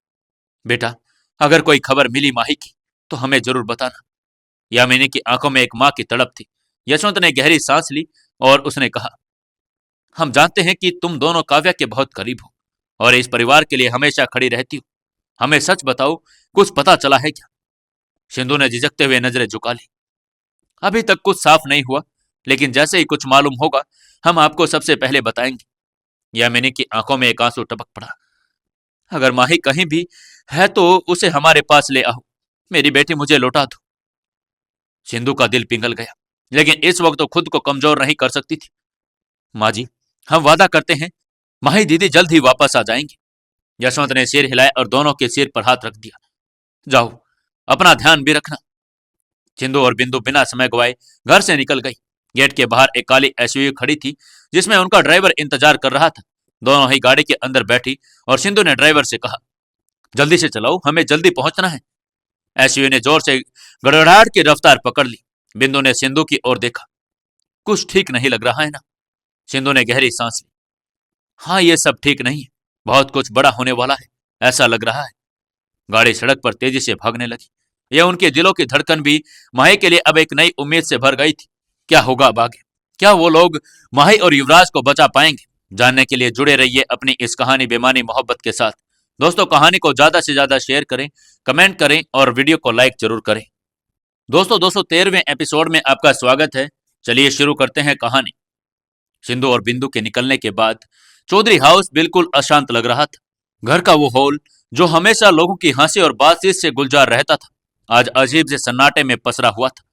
बेटा, अगर कोई खबर मिली माही की तो हमें जरूर बताना। यामिनी की आंखों में एक मां की तड़प थी। यशवंत ने गहरी सांस ली और उसने कहा, हम जानते हैं कि तुम दोनों काव्या के बहुत करीब हो और इस परिवार के लिए हमेशा खड़ी रहती हो। हमें सच बताओ, कुछ पता चला है क्या? सिंधु ने झिझकते हुए नजरें झुका ली। अभी तक कुछ साफ नहीं हुआ, लेकिन जैसे ही कुछ मालूम होगा हम आपको सबसे पहले बताएंगे। यामिनी की आंखों में एक आंसू टपक पड़ा। अगर माही कहीं भी है तो उसे हमारे पास ले आओ। मेरी बेटी मुझे लौटा दो। सिंधु का दिल पिघल गया, लेकिन इस वक्त तो खुद को कमजोर नहीं कर सकती थी। माँ जी, हम वादा करते हैं माही दीदी जल्द ही वापस आ जाएंगी। यशवंत ने सिर हिलाया और दोनों के सिर पर हाथ रख दिया। जाओ, अपना ध्यान भी रखना। सिंधु और बिंदु बिना समय गवाए घर से निकल गई। गेट के बाहर एक काली एसयूवी खड़ी थी, जिसमें उनका ड्राइवर इंतजार कर रहा था। दोनों ही गाड़ी के अंदर बैठी और सिंधु ने ड्राइवर से कहा, जल्दी से चलाओ, हमें जल्दी पहुंचना है। एसयूवी ने जोर से गड़गड़ाहट की रफ्तार पकड़ ली। बिंदु ने सिंधु की ओर देखा। कुछ ठीक नहीं लग रहा है ना? सिंधु ने गहरी सांस ली। हाँ, ये सब ठीक नहीं है। बहुत कुछ बड़ा होने वाला है, ऐसा लग रहा है। गाड़ी सड़क पर तेजी से भागने लगी। यह उनके दिलों की धड़कन भी माही के लिए अब एक नई उम्मीद से भर गई थी। क्या होगा अब आगे? क्या वो लोग माही और युवराज को बचा पाएंगे? जानने के लिए जुड़े रहिए अपनी इस कहानी बेमानी मोहब्बत के साथ। दोस्तों, कहानी को ज्यादा से ज्यादा शेयर करें, कमेंट करें और वीडियो को लाइक जरूर करें। दोस्तों, 213वें एपिसोड में आपका स्वागत है। चलिए शुरू करते हैं कहानी। सिंधु और बिंदु के निकलने के बाद चौधरी हाउस बिल्कुल अशांत लग रहा था। घर का वो हॉल जो हमेशा लोगों की हंसी और बातचीत से गुलजार रहता था, आज अजीब से सन्नाटे में पसरा हुआ था।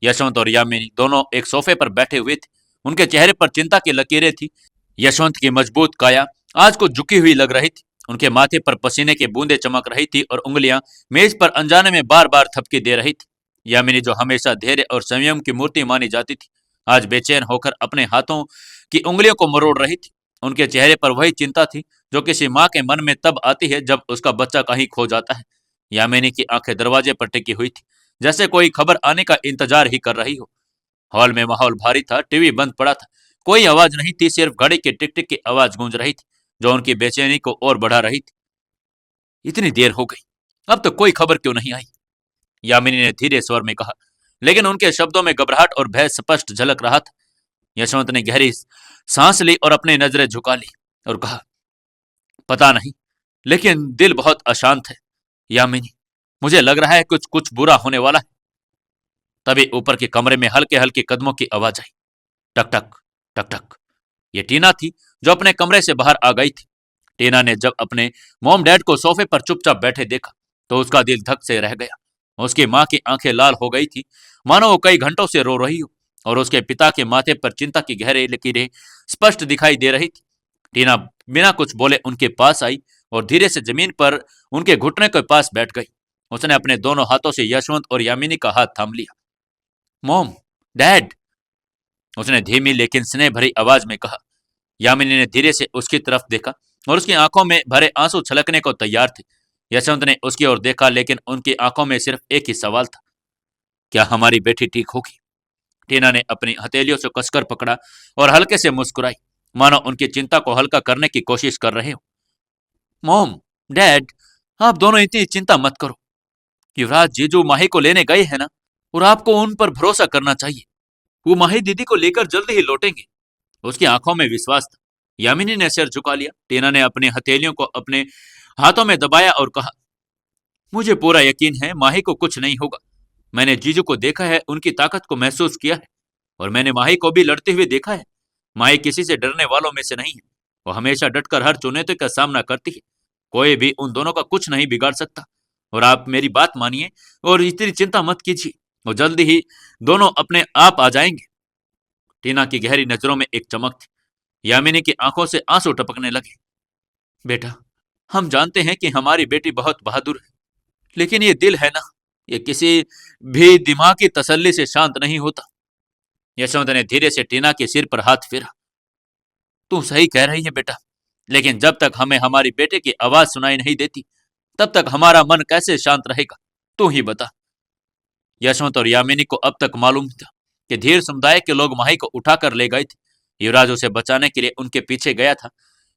यशवंत और यामिनी दोनों एक सोफे पर बैठे हुए थे। उनके चेहरे पर चिंता की लकीरें थी। यशवंत की मजबूत काया आज कुछ झुकी हुई लग रही थी। उनके माथे पर पसीने की बूंदें चमक रही थी और उंगलियां मेज पर अनजाने में बार बार थपकी दे रही थी। यामिनी, जो हमेशा धैर्य और संयम की मूर्ति मानी जाती थी, आज बेचैन होकर अपने हाथों की उंगलियों को मरोड़ रही थी। उनके चेहरे पर वही चिंता थी जो किसी माँ के मन में तब आती है जब उसका बच्चा कहीं खो जाता है। यामिनी की आंखें दरवाजे पर टिकी हुई थी, जैसे कोई खबर आने का इंतजार ही कर रही हो। हॉल में माहौल भारी था। टीवी बंद पड़ा था। कोई आवाज नहीं थी, सिर्फ घड़ी की टिक टिक की आवाज गूंज रही थी, जो उनकी बेचैनी को और बढ़ा रही थी। इतनी देर हो गई, अब तक कोई खबर क्यों नहीं आई? यामिनी ने धीरे स्वर में कहा, लेकिन उनके शब्दों में घबराहट और भय स्पष्ट झलक रहा था। यशवंत ने गहरी सांस ली और अपनी नजरें झुका ली और कहा, पता नहीं, लेकिन दिल बहुत अशांत है। यामिनी, मुझे लग रहा है कुछ कुछ बुरा होने वाला है। तभी ऊपर के कमरे में हल्के हल्के कदमों की आवाज आई। टक टक, टक टक। ये टीना थी, जो अपने कमरे से बाहर आ गई थी। टीना ने जब अपने मॉम डैड को सोफे पर चुपचाप बैठे देखा तो उसका दिल धक से रह गया। उसकी माँ की आंखें लाल हो गई थी, मानो वो कई घंटों से रो रही हो, और उसके पिता के माथे पर चिंता की गहरी लकीरें स्पष्ट दिखाई दे रही थी। टीना बिना कुछ बोले उनके पास आई और धीरे से जमीन पर उनके घुटने के पास बैठ गई। उसने अपने दोनों हाथों से यशवंत और यामिनी का हाथ थाम लिया। मॉम, डैड, उसने धीमी लेकिन स्नेह भरी आवाज में कहा। यामिनी ने धीरे से उसकी तरफ देखा और उसकी आंखों में भरे आंसू छलकने को तैयार थे। यशवंत ने उसकी ओर देखा, लेकिन उनकी आंखों में सिर्फ एक ही सवाल था, क्या हमारी बेटी ठीक होगी? टीना ने अपनी हथेलियों से कसकर पकड़ा और हल्के से मुस्कुराई, मानो उनकी चिंता को हल्का करने की कोशिश कर रहे हो। मॉम, डैड, आप दोनों इतनी चिंता मत करो। युवराज जीजू माही को लेने गए हैं ना, और आपको उन पर भरोसा करना चाहिए। वो माही दीदी को लेकर जल्द ही लौटेंगे। उसकी आंखों में विश्वास था। यामिनी ने सिर झुका लिया। टीना ने अपनी हथेलियों को अपने हाथों में दबाया और कहा, मुझे पूरा यकीन है माही को कुछ नहीं होगा। मैंने जीजू को देखा है, उनकी ताकत को महसूस किया है, और मैंने माही को भी लड़ते हुए देखा है। माही किसी से डरने वालों में से नहीं है। वो हमेशा डटकर हर चुनौती का सामना करती है। कोई भी उन दोनों का कुछ नहीं बिगाड़ सकता। और आप मेरी बात मानिए और इतनी चिंता मत कीजिए। वो जल्दी ही दोनों अपने आप आ जाएंगे। टीना की गहरी नजरों में एक चमक थी। यामिनी की आंखों से आंसू टपकने लगे। बेटा, हम जानते हैं कि हमारी बेटी बहुत बहादुर है, लेकिन ये दिल है ना, ये किसी भी दिमाग की तसल्ली से शांत नहीं होता। यशवंत ने धीरे से टीना के सिर पर हाथ फेरा। तू सही कह रही है बेटा, लेकिन जब तक हमें हमारी बेटे की आवाज सुनाई नहीं देती, तब तक हमारा मन कैसे शांत रहेगा? तू ही बता। यशवंत और यामिनी को अब तक मालूम था कि धीर समुदाय के लोग माही को उठाकर ले गए थे। युवराज उसे बचाने के लिए उनके पीछे गया था,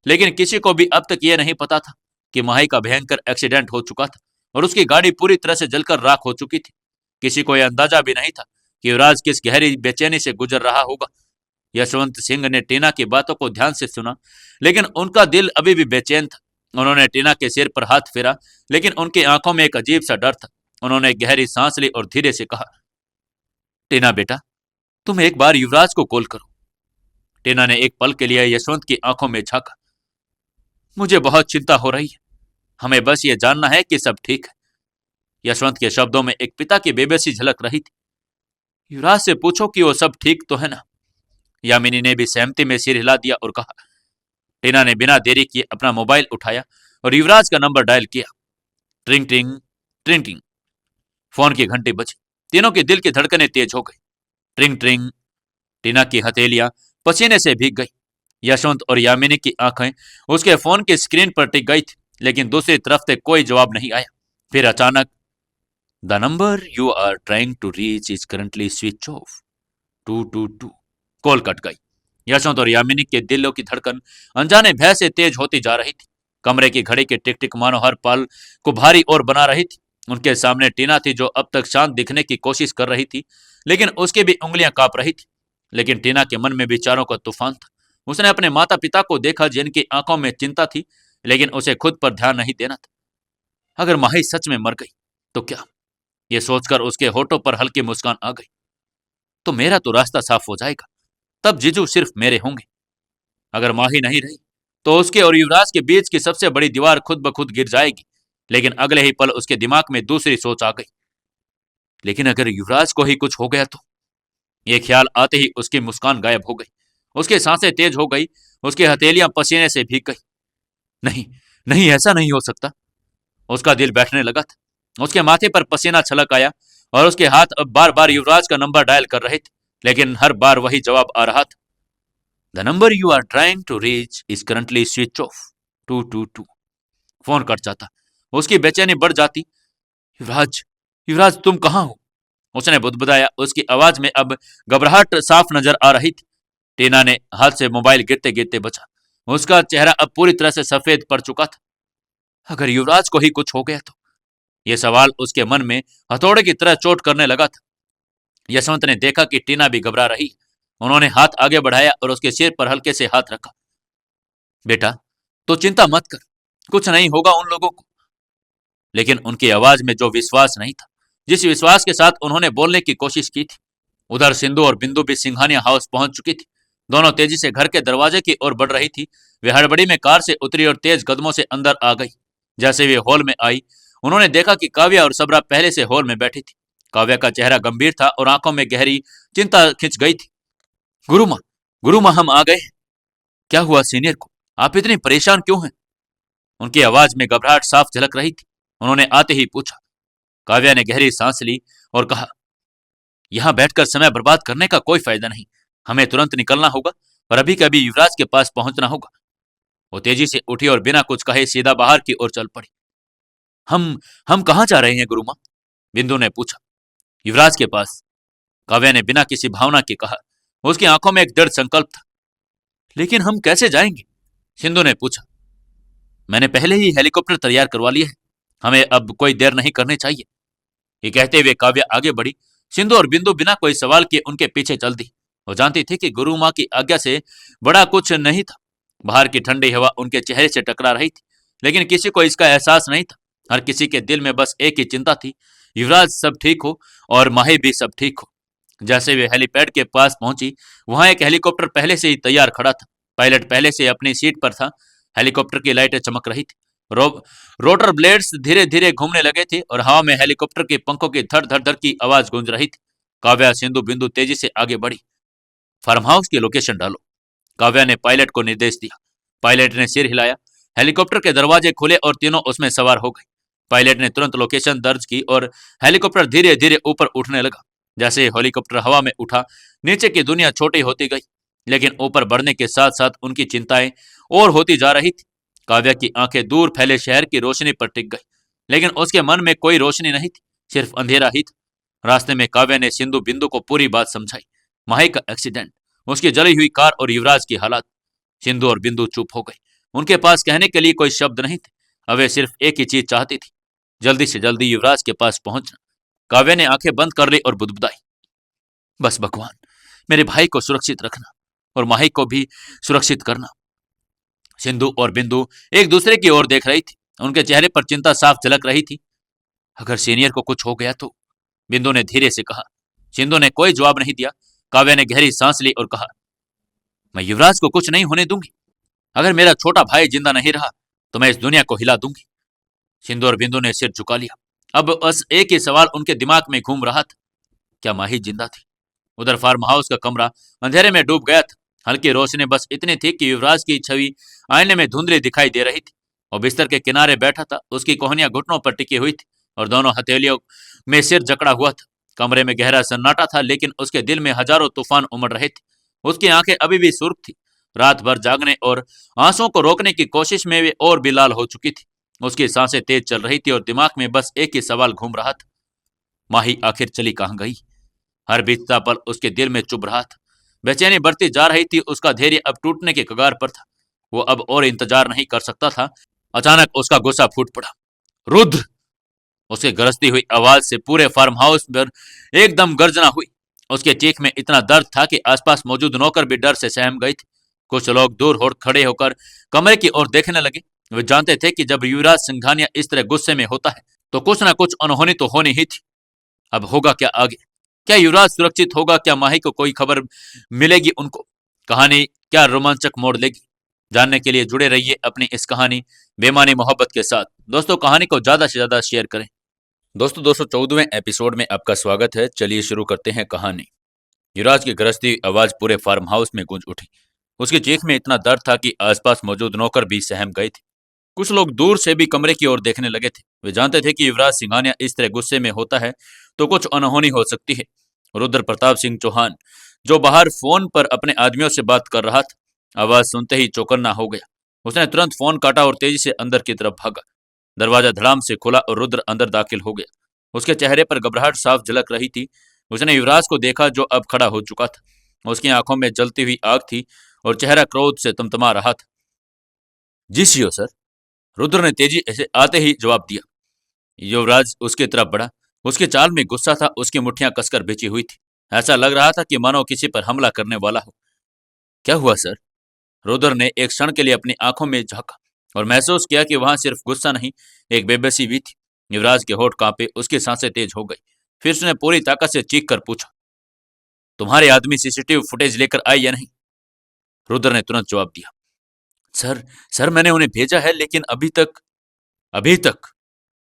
लेकिन किसी को भी अब तक यह नहीं पता था कि माही का भयंकर एक्सीडेंट हो चुका था और उसकी गाड़ी पूरी तरह से जलकर राख हो चुकी थी। किसी को यह अंदाजा भी नहीं था कि युवराज किस गहरी बेचैनी से गुजर रहा होगा। यशवंत सिंह ने टीना की बातों को ध्यान से सुना, लेकिन उनका दिल अभी भी बेचैन था। उन्होंने टीना के सिर पर हाथ फेरा, लेकिन उनकी आंखों में एक अजीब सा डर था। उन्होंने गहरी सांस ली और धीरे से कहा, टीना बेटा, तुम एक बार युवराज को कॉल करो। टीना ने एक पल के लिए यशवंत की आंखों में झांका। मुझे बहुत चिंता हो रही है, हमें बस ये जानना है कि सब ठीक है। यशवंत के शब्दों में एक पिता की बेबसी झलक रही थी। युवराज से पूछो कि वो सब ठीक तो है ना। यामिनी ने भी सहमति में सिर हिला दिया और कहा। टीना ने बिना देरी किए अपना मोबाइल उठाया और युवराज का नंबर डायल किया। ट्रिंग ट्रिंग ट्रिंग ट्रिंग, फोन की घंटी बजी। तीनों के दिल की धड़कनें तेज हो गई। ट्रिंग ट्रिंग, टीना की हथेलियां पसीने से भीग गई। यशवंत और यामिनी की आंखें उसके फोन की स्क्रीन पर टिक गई थी, लेकिन दूसरी तरफ से कोई जवाब नहीं आया। फिर अचानक, the number you are trying to reach is currently switch off, 222। Call cut गई। यशवंत और यामिनी के दिलों की धड़कन अनजाने भय से तेज होती जा रही थी। कमरे की घड़ी की टिक टिक मानो हर पल को भारी और बना रही थी। उनके सामने टीना थी, जो अब तक शांत दिखने की कोशिश कर रही थी, लेकिन उसकी भी उंगलियां कांप रही थी। लेकिन टीना के मन में विचारों का तूफान था। उसने अपने माता पिता को देखा, जिनकी आंखों में चिंता थी, लेकिन उसे खुद पर ध्यान नहीं देना था। अगर माही सच में मर गई तो क्या? यह सोचकर उसके होठों पर हल्की मुस्कान आ गई। तो मेरा तो रास्ता साफ हो जाएगा, तब जीजू सिर्फ मेरे होंगे। अगर माही नहीं रही तो उसके और युवराज के बीच की सबसे बड़ी दीवार खुद ब खुद गिर जाएगी। लेकिन अगले ही पल उसके दिमाग में दूसरी सोच आ गई। लेकिन अगर युवराज को ही कुछ हो गया तो? यह ख्याल आते ही उसकी मुस्कान गायब हो गई। उसकी सांसें तेज हो गई, उसकी हथेलियां पसीने से भीग गई। नहीं, नहीं, ऐसा नहीं हो सकता। उसका दिल बैठने लगा था। उसके माथे पर पसीना छलक आया और उसके हाथ अब बार बार युवराज का नंबर डायल कर रहे थे, लेकिन हर बार वही जवाब आ रहा था। The number you are trying to reach is currently switch off, 222। Phone cut जाता। उसकी बेचैनी बढ़ जाती। युवराज, युवराज, तुम कहां हो? उसने बुदबुदाया। उसकी आवाज में अब घबराहट साफ नजर आ रही थी। टीना ने हाथ से मोबाइल गिरते गिरते बचा। उसका चेहरा अब पूरी तरह से सफेद पड़ चुका था। अगर युवराज को ही कुछ हो गया तो? यह सवाल उसके मन में हथौड़े की तरह चोट करने लगा था। यशवंत ने देखा कि टीना भी घबरा रही। उन्होंने हाथ आगे बढ़ाया और उसके सिर पर हल्के से हाथ रखा। बेटा, तो चिंता मत कर, कुछ नहीं होगा उन लोगों को। लेकिन उनकी आवाज में जो विश्वास नहीं था, जिस विश्वास के साथ उन्होंने बोलने की कोशिश की थी। उधर सिंधु और बिंदु भी सिंघानिया हाउस पहुंच चुकी थी। दोनों तेजी से घर के दरवाजे की ओर बढ़ रही थी। वे हड़बड़ी में कार से उतरी और तेज कदमों से अंदर आ गई। जैसे वे हॉल में आई, उन्होंने देखा कि काव्या और सबरा पहले से हॉल में बैठी थी। काव्या का चेहरा गंभीर था और आंखों में गहरी चिंता खिंच गई थी। गुरुमा, गुरुमा, हम आ गए हैं। क्या हुआ सीनियर को? आप इतनी परेशान क्यों हैं? उनकी आवाज में घबराहट साफ झलक रही थी। उन्होंने आते ही पूछा। काव्या ने गहरी सांस ली और कहा, यहां बैठकर समय बर्बाद करने का कोई फायदा नहीं। हमें तुरंत निकलना होगा और अभी कभी युवराज के पास पहुंचना होगा। वो तेजी से उठी और बिना कुछ कहे सीधा बाहर की ओर चल पड़ी। हम कहां जा रहे हैं गुरुमा? बिंदु ने पूछा। युवराज के पास, काव्या ने बिना किसी भावना के कहा। उसकी आंखों में एक दृढ़ संकल्प था। लेकिन हम कैसे जाएंगे? सिंधु ने पूछा। मैंने पहले ही हेलीकॉप्टर तैयार करवा लिया है, हमें अब कोई देर नहीं करनी चाहिए। ये कहते हुए काव्या आगे बढ़ी। सिंधु और बिंदु बिना कोई सवाल किए उनके पीछे चल दी। वो जानती थी कि गुरु माँ की आज्ञा से बड़ा कुछ नहीं था। बाहर की ठंडी हवा उनके चेहरे से टकरा रही थी, लेकिन किसी को इसका एहसास नहीं था। हर किसी के दिल में बस एक ही चिंता थी, युवराज सब ठीक हो और माही भी सब ठीक हो। जैसे वे हेलीपैड के पास पहुंची, वहां एक हेलीकॉप्टर पहले से ही तैयार खड़ा था। पायलट पहले से अपनी सीट पर था। हेलीकॉप्टर की लाइटें चमक रही थी। रोटर ब्लेड्स धीरे धीरे घूमने लगे थे और हवा में हेलीकॉप्टर के पंखों की धड़ धड़ धड़ की आवाज गूंज रही थी। काव्या, सिंधु, बिंदु तेजी से आगे बढ़ी। फार्म हाउस की लोकेशन डालो, काव्या ने पायलट को निर्देश दिया। पायलट ने सिर हिलाया। हेलीकॉप्टर के दरवाजे खुले और तीनों उसमें सवार हो गए। पायलट ने तुरंत लोकेशन दर्ज की और हेलीकॉप्टर धीरे धीरे ऊपर उठने लगा। जैसे हेलीकॉप्टर हवा में उठा, नीचे की दुनिया छोटी होती गई, लेकिन ऊपर बढ़ने के साथ साथ उनकी चिंताएं और होती जा रही थी। काव्या की आंखें दूर फैले शहर की रोशनी पर टिक गई, लेकिन उसके मन में कोई रोशनी नहीं थी, सिर्फ अंधेरा ही था। रास्ते में काव्या ने सिंधु बिंदु को पूरी बात समझाई। माही का एक्सीडेंट, उसकी जली हुई कार और युवराज की हालात। सिंधु और बिंदु चुप हो गई। उनके पास कहने के लिए कोई शब्द नहीं थे। अब वे सिर्फ एक ही चीज चाहती थी, जल्दी से जल्दी युवराज के पास पहुंचना। काव्या ने आंखें बंद कर ली और बुदबुदाई, बस भगवान, मेरे भाई को सुरक्षित रखना। और माही को भी सुरक्षित करना। सिंधु और बिंदु एक दूसरे की ओर देख रही थी। उनके चेहरे पर चिंता साफ झलक रही थी। अगर सीनियर को कुछ हो गया तो, बिंदु ने धीरे से कहा। सिंधु ने कोई जवाब नहीं दिया। काव्या ने गहरी सांस ली और कहा, मैं युवराज को कुछ नहीं होने दूंगी। अगर मेरा छोटा भाई जिंदा नहीं रहा तो मैं इस दुनिया को हिला दूंगी। सिंधु और बिंदु ने सिर झुका लिया। अब बस एक ही सवाल उनके दिमाग में घूम रहा था, क्या माही जिंदा थी? उधर फार्म हाउस का कमरा अंधेरे में डूब गया था। हल्की रोशनी बस इतनी थी कि युवराज की छवि आईने में धुंधली दिखाई दे रही थी। और बिस्तर के किनारे बैठा था। उसकी कोहनियां घुटनों पर टिकी हुई थी और दोनों हथेलियों में सिर जकड़ा हुआ था। कमरे में गहरा सन्नाटा था, लेकिन उसके दिल में हजारों तूफान उमड़ रहे थे। उसकी आंखें अभी भी सुर्ख थी। रात भर जागने और आंसुओं को रोकने की कोशिश में वे और भी लाल हो चुकी थी। उसकी सांसें तेज चल रही थी और दिमाग में बस एक ही सवाल घूम रहा था, माही आखिर चली कहां गई? हर बीतता पल उसके दिल में चुभ रहा था। बेचैनी बढ़ती जा रही थी। उसका धैर्य अब टूटने के कगार पर था। वो अब और इंतजार नहीं कर सकता था। अचानक उसका गुस्सा फूट पड़ा। रुद्र! उसके गरजती हुई आवाज से पूरे फार्म हाउस पर एकदम गर्जना हुई। उसके चीख में इतना दर्द था कि आसपास मौजूद नौकर भी डर से सहम गए थे। कुछ लोग दूर हो खड़े होकर कमरे की ओर देखने लगे। वे जानते थे कि जब युवराज सिंघानिया इस तरह गुस्से में होता है तो कुछ ना कुछ अनहोनी तो होनी ही थी। अब होगा क्या आगे? क्या युवराज सुरक्षित होगा? क्या माही को कोई खबर मिलेगी उनको? कहानी क्या रोमांचक मोड़ लेगी? जानने के लिए जुड़े रहिए अपनी इस कहानी बेमानी मोहब्बत के साथ। दोस्तों, कहानी को ज्यादा से ज्यादा शेयर करें। दोस्तों, 214वें एपिसोड में आपका स्वागत है। चलिए शुरू करते हैं कहानी। युवराज की गरजती आवाज पूरे फार्म हाउस में गूंज उठी। उसकी चीख में इतना दर्द था कि आसपास मौजूद नौकर भी सहम गए थे। कुछ लोग दूर से भी कमरे की ओर देखने लगे थे। वे जानते थे कि युवराज सिंघानिया इस तरह गुस्से में होता है तो कुछ अनहोनी हो सकती है। रुद्र प्रताप सिंह चौहान, जो बाहर फोन पर अपने आदमियों से बात कर रहा था, आवाज सुनते ही चौकन्ना हो गया। उसने तुरंत फोन काटा और तेजी से अंदर की तरफ भागा। दरवाजा धड़ाम से खुला और रुद्र अंदर दाखिल हो गया। उसके चेहरे पर घबराहट साफ झलक रही थी। उसने युवराज को देखा, जो अब खड़ा हो चुका था। उसकी आंखों में जलती हुई आग थी और चेहरा क्रोध से तमतमा रहा था। जी सीओ सर, रुद्र ने तेजी से आते ही जवाब दिया। युवराज उसकी तरफ बढ़ा। उसकी चाल में गुस्सा था। उसकी मुट्ठियां कसकर बिछी हुई थी। ऐसा लग रहा था कि मानो किसी पर हमला करने वाला हो। क्या हुआ सर? रुद्र ने एक क्षण के लिए अपनी आंखों में झांका और महसूस किया कि वहां सिर्फ गुस्सा नहीं, एक बेबसी भी थी। युवराज के होठ कांपे। उसकी सांसें तेज हो गई। फिर उसने पूरी ताकत से चीख कर पूछा, तुम्हारे आदमी सीसीटीवी फुटेज लेकर आए या नहीं? रुद्र ने तुरंत जवाब दिया, सर सर मैंने उन्हें भेजा है, लेकिन अभी तक।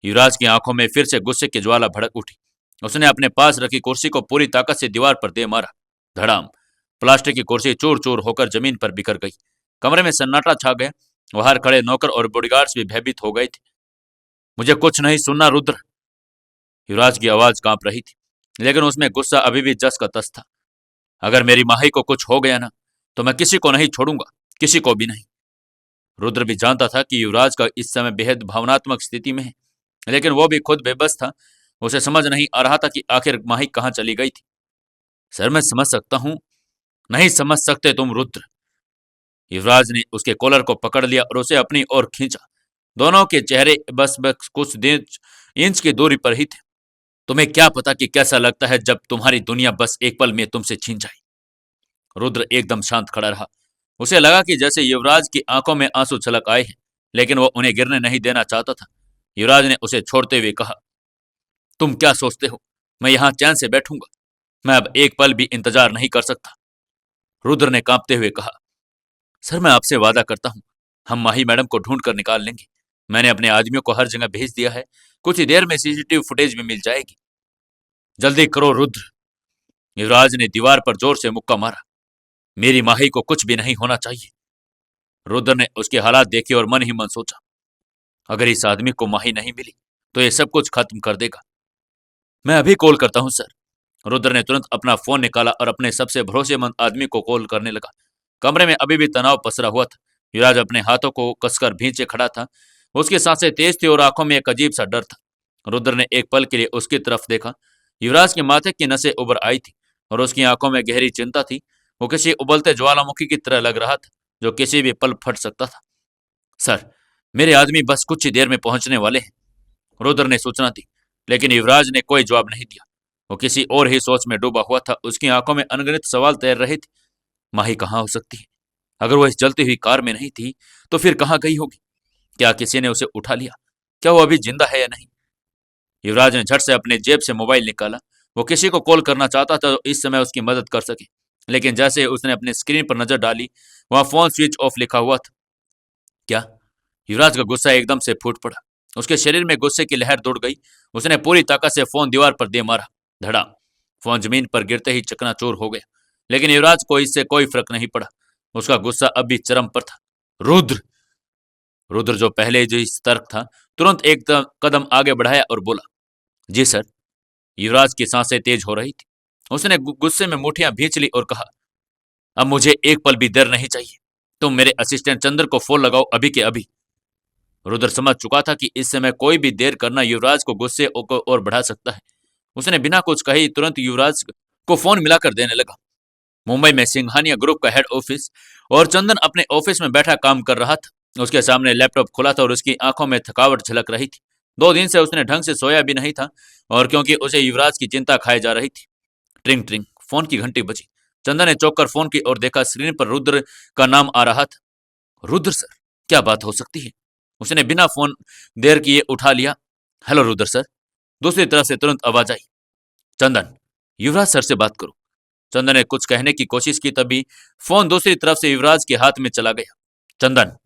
युवराज की आंखों में फिर से गुस्से की ज्वाला भड़क उठी। उसने अपने पास रखी कुर्सी को पूरी ताकत से दीवार पर दे मारा। धड़ाम! प्लास्टिक की कुर्सी चूर चूर होकर जमीन पर बिखर गई। कमरे में सन्नाटा छा गया। बाहर खड़े नौकर और बॉडीगार्ड्स भी भयभीत हो गए थे। मुझे कुछ नहीं सुनना रुद्र। युवराज की आवाज कांप रही थी, लेकिन उसमें गुस्सा अभी भी जस का तस था। अगर मेरी माही को कुछ हो गया ना, तो मैं किसी को नहीं छोड़ूंगा, किसी को भी नहीं। रुद्र भी जानता था कि युवराज का इस समय बेहद भावनात्मक स्थिति में है, लेकिन वो भी खुद बेबस था। उसे समझ नहीं आ रहा था कि आखिर माही कहां चली गई थी। सर मैं समझ सकता हूं। नहीं समझ सकते तुम रुद्र। युवराज ने उसके कॉलर को पकड़ लिया और उसे अपनी ओर खींचा। दोनों के चेहरे बस बस कुछ इंच की दूरी पर ही थे। तुम्हें क्या पता कि कैसा लगता है जब तुम्हारी दुनिया बस एक पल में तुमसे छीन जाए। रुद्र एकदम शांत खड़ा रहा। उसे लगा कि जैसे युवराज की आंखों में आंसू छलक आए हैं, लेकिन वो उन्हें गिरने नहीं देना चाहता था। युवराज ने उसे छोड़ते हुए कहा, तुम क्या सोचते हो मैं यहां चैन से बैठूंगा? मैं अब एक पल भी इंतजार नहीं कर सकता। रुद्र ने कांपते हुए कहा, सर मैं आपसे वादा करता हूं, हम माही मैडम को ढूंढ कर निकाल लेंगे। मैंने अपने आदमियों को हर जगह भेज दिया है। कुछ ही देर में सीसीटीवी फुटेज भी मिल जाएगी। जल्दी करो रुद्र। युवराज ने दीवार पर जोर से मुक्का मारा। मेरी माही को कुछ भी नहीं होना चाहिए। रुद्र ने उसके हालात देखे और मन ही मन सोचा, अगर इस आदमी को माही नहीं मिली तो ये सब कुछ खत्म कर देगा। मैं अभी कॉल करता हूं सर। रुद्र ने तुरंत अपना फोन निकाला और अपने सबसे भरोसेमंद आदमी को कॉल करने लगा। कमरे में अभी भी तनाव पसरा हुआ था। युवराज अपने हाथों को कसकर भींचे खड़ा था। उसकी सांसें तेज थी और आंखों में एक अजीब सा डर था। रुद्र ने एक पल के लिए उसकी तरफ देखा। युवराज के माथे की नसें उभर आई थी और उसकी आंखों में गहरी चिंता थी। वो किसी उबलते ज्वालामुखी की तरह लग रहा था, जो किसी भी पल फट सकता था। सर मेरे आदमी बस कुछ ही देर में पहुंचने वाले हैं, रुद्र ने सूचना दी। लेकिन युवराज ने कोई जवाब नहीं दिया। वो किसी और ही सोच में डूबा हुआ था। उसकी आंखों में अनगिनत सवाल तैर रहे थे। माही कहाँ हो सकती है? अगर वो इस जलती हुई कार में नहीं थी तो फिर कहाँ गई होगी? क्या किसी ने उसे उठा लिया? क्या वो अभी जिंदा है या नहीं? युवराज ने झट से अपने जेब से मोबाइल निकाला। वो किसी को कॉल करना चाहता था तो इस समय उसकी मदद कर सके, लेकिन जैसे ही उसने अपने स्क्रीन पर नजर डाली, वहां फोन स्विच ऑफ लिखा हुआ था। क्या? युवराज का गुस्सा एकदम से फूट पड़ा। उसके शरीर में गुस्से की लहर दौड़ गई। उसने पूरी ताकत से फोन दीवार पर दे मारा। धड़ा! फोन जमीन पर गिरते ही चकनाचूर हो गया। लेकिन युवराज को इससे कोई फर्क नहीं पड़ा। उसका गुस्सा अब भी चरम पर था। रुद्र! रुद्र, जो पहले जो सतर्क था, तुरंत एक कदम आगे बढ़ाया और बोला, जी सर। युवराज की सांसें तेज हो रही थी। उसने गुस्से में मुठ्ठियां भींच ली और कहा, अब मुझे एक पल भी देर नहीं चाहिए। तुम मेरे असिस्टेंट चंद्र को फोन लगाओ, अभी के अभी। रुद्र समझ चुका था कि इस समय कोई भी देर करना युवराज को गुस्से को और बढ़ा सकता है। उसने बिना कुछ कहे ही तुरंत युवराज को फोन मिलाकर देने लगा। मुंबई में सिंघानिया ग्रुप का हेड ऑफिस, और चंदन अपने ऑफिस में बैठा काम कर रहा था। उसके सामने लैपटॉप खुला था और उसकी आंखों में थकावट झलक रही थी। 2 दिन से उसने ढंग से सोया भी नहीं था, और क्योंकि उसे युवराज की चिंता खाई जा रही थी। ट्रिंग ट्रिंग, फोन की घंटी बजी। चंदन ने चौंक कर फोन की ओर देखा। स्क्रीन पर रुद्र का नाम आ रहा था। रुद्र सर, क्या बात हो सकती है? उसने बिना फोन देर किए उठा लिया। Hello Rudra sir. दूसरी तरफ से तुरंत आवाज आई, चंदन, युवराज सर से बात करो। चंदन ने कुछ कहने की कोशिश की, तभी फोन दूसरी तरफ से युवराज के हाथ में चला गया। चंदन!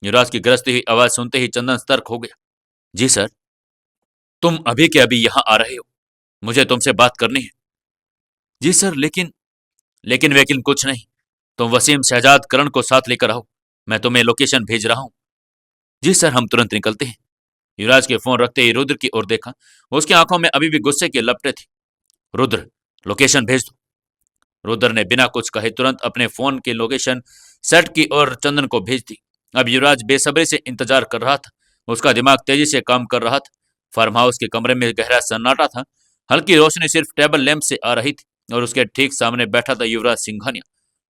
युवराज की गरजती हुई आवाज सुनते ही चंदन सतर्क हो गया। जी सर। तुम अभी के अभी यहां आ रहे हो? मुझे तुमसे बात करनी है। जी सर, लेकिन लेकिन वेकिन कुछ नहीं। तुम वसीम, शहजाद, करण को साथ लेकर आओ। मैं तुम्हें लोकेशन भेज रहा हूं। जी सर, हम तुरंत निकलते हैं। युवराज के फोन रखते ही रुद्र की ओर देखा। उसकी आंखों में अभी भी गुस्से की लपटें थी। रुद्र, लोकेशन भेज दो। रुद्र ने बिना कुछ कहे तुरंत अपने फोन की लोकेशन सेट की और चंदन को भेज दी। अब युवराज बेसब्री से इंतजार कर रहा था। उसका दिमाग तेजी से काम कर रहा था। फार्म हाउस के कमरे में गहरा सन्नाटा था। हल्की रोशनी सिर्फ टेबल लैंप से आ रही थी और उसके ठीक सामने बैठा था युवराज सिंघानिया,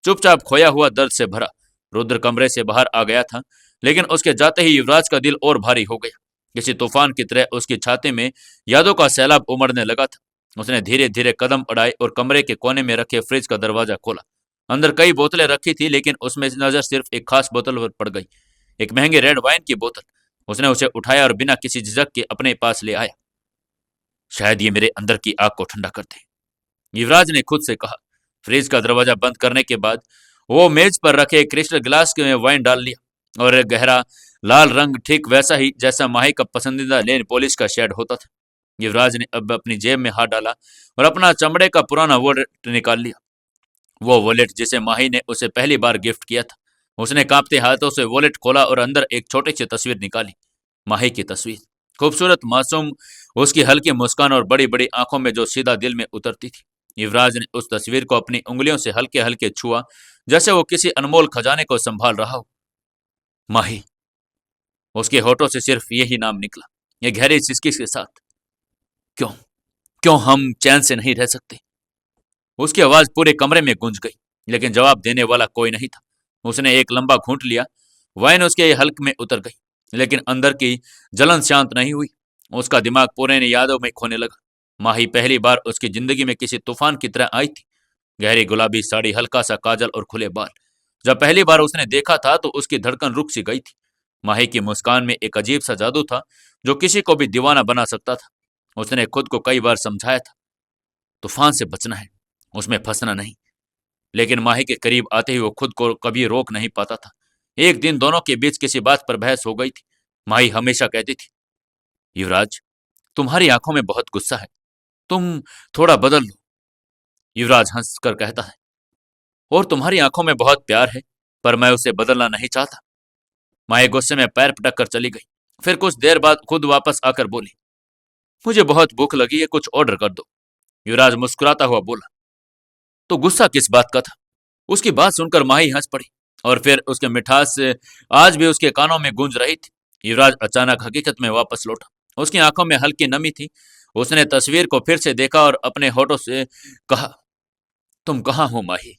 चुपचाप, खोया हुआ, दर्द से भरा। रुद्र कमरे से बाहर आ गया था, लेकिन उसके जाते ही युवराज का दिल और भारी हो गया। किसी तूफान की तरह उसकी छाती में यादों का सैलाब उमड़ने लगा था। उसने धीरे धीरे कदम बढ़ाए और कमरे के कोने में रखे फ्रिज का दरवाजा खोला। अंदर कई बोतलें रखी थी, लेकिन उसमें नजर सिर्फ एक खास बोतल पर पड़ गई, एक महंगे रेड वाइन की बोतल। उसने उसे उठाया और बिना किसी झिझक के अपने पास ले आया। शायद ये मेरे अंदर की आग को ठंडा कर दे, युवराज ने खुद से कहा। फ्रिज का दरवाजा बंद करने के बाद वो मेज पर रखे क्रिस्टल गिलास में वाइन डाल लिया, और एक गहरा लाल रंग, ठीक वैसा ही जैसा माही का पसंदीदा नेल पॉलिश का शेड होता था। युवराज ने अब अपनी जेब में हाथ डाला और अपना चमड़े का पुराना वॉलेट निकाल लिया। वो वॉलेट जिसे माही ने उसे पहली बार गिफ्ट किया था। उसने कांपते हाथों से वॉलेट खोला और अंदर एक छोटी सी तस्वीर निकाली। माही की तस्वीर, खूबसूरत, मासूम, उसकी हल्की मुस्कान और बड़ी बड़ी आंखों में जो सीधा दिल में उतरती थी। युवराज ने उस तस्वीर को अपनी उंगलियों से हल्के हल्के छुआ, जैसे वो किसी अनमोल खजाने को संभाल रहा हो। माही! उसके होठों से सिर्फ यही नाम निकला, ये गहरी सिसकी के साथ। क्यों, क्यों हम चैन से नहीं रह सकते? उसकी आवाज पूरे कमरे में गूंज गई, लेकिन जवाब देने वाला कोई नहीं था। उसने एक लंबा घूंट लिया। वाइन उसके हल्क में उतर गई, लेकिन अंदर की जलन शांत नहीं हुई। उसका दिमाग पुरानी यादों में खोने लगा। माही पहली बार उसकी जिंदगी में किसी तूफान की तरह आई थी। गहरी गुलाबी साड़ी, हल्का सा काजल और खुले बाल। जब पहली बार उसने देखा था तो उसकी धड़कन रुक सी गई थी। माही की मुस्कान में एक अजीब सा जादू था, जो किसी को भी दीवाना बना सकता था। उसने खुद को कई बार समझाया था, तूफान से बचना है, उसमें फंसना नहीं। लेकिन माही के करीब आते ही वो खुद को कभी रोक नहीं पाता था। एक दिन दोनों के बीच किसी बात पर बहस हो गई थी। माही हमेशा कहती थी, युवराज, तुम्हारी आंखों में बहुत गुस्सा है, तुम थोड़ा बदल लो। युवराज हंसकर कहता है, और तुम्हारी आंखों में बहुत प्यार है, पर मैं उसे बदलना नहीं चाहता। माही गुस्से में पैर पटक कर चली गई। फिर कुछ देर बाद खुद वापस आकर बोली, मुझे बहुत भूख लगी है, कुछ ऑर्डर कर दो। युवराज मुस्कुराता हुआ बोला, तो गुस्सा किस बात का था? उसकी बात सुनकर माही हंस पड़ी, और फिर उसके मिठास से आज भी उसके कानों में गूंज रही थी। युवराज अचानक हकीकत में वापस लौटा। उसकी आंखों में हल्की नमी थी। उसने तस्वीर को फिर से देखा और अपने होठों से कहा, तुम कहाँ हो माही?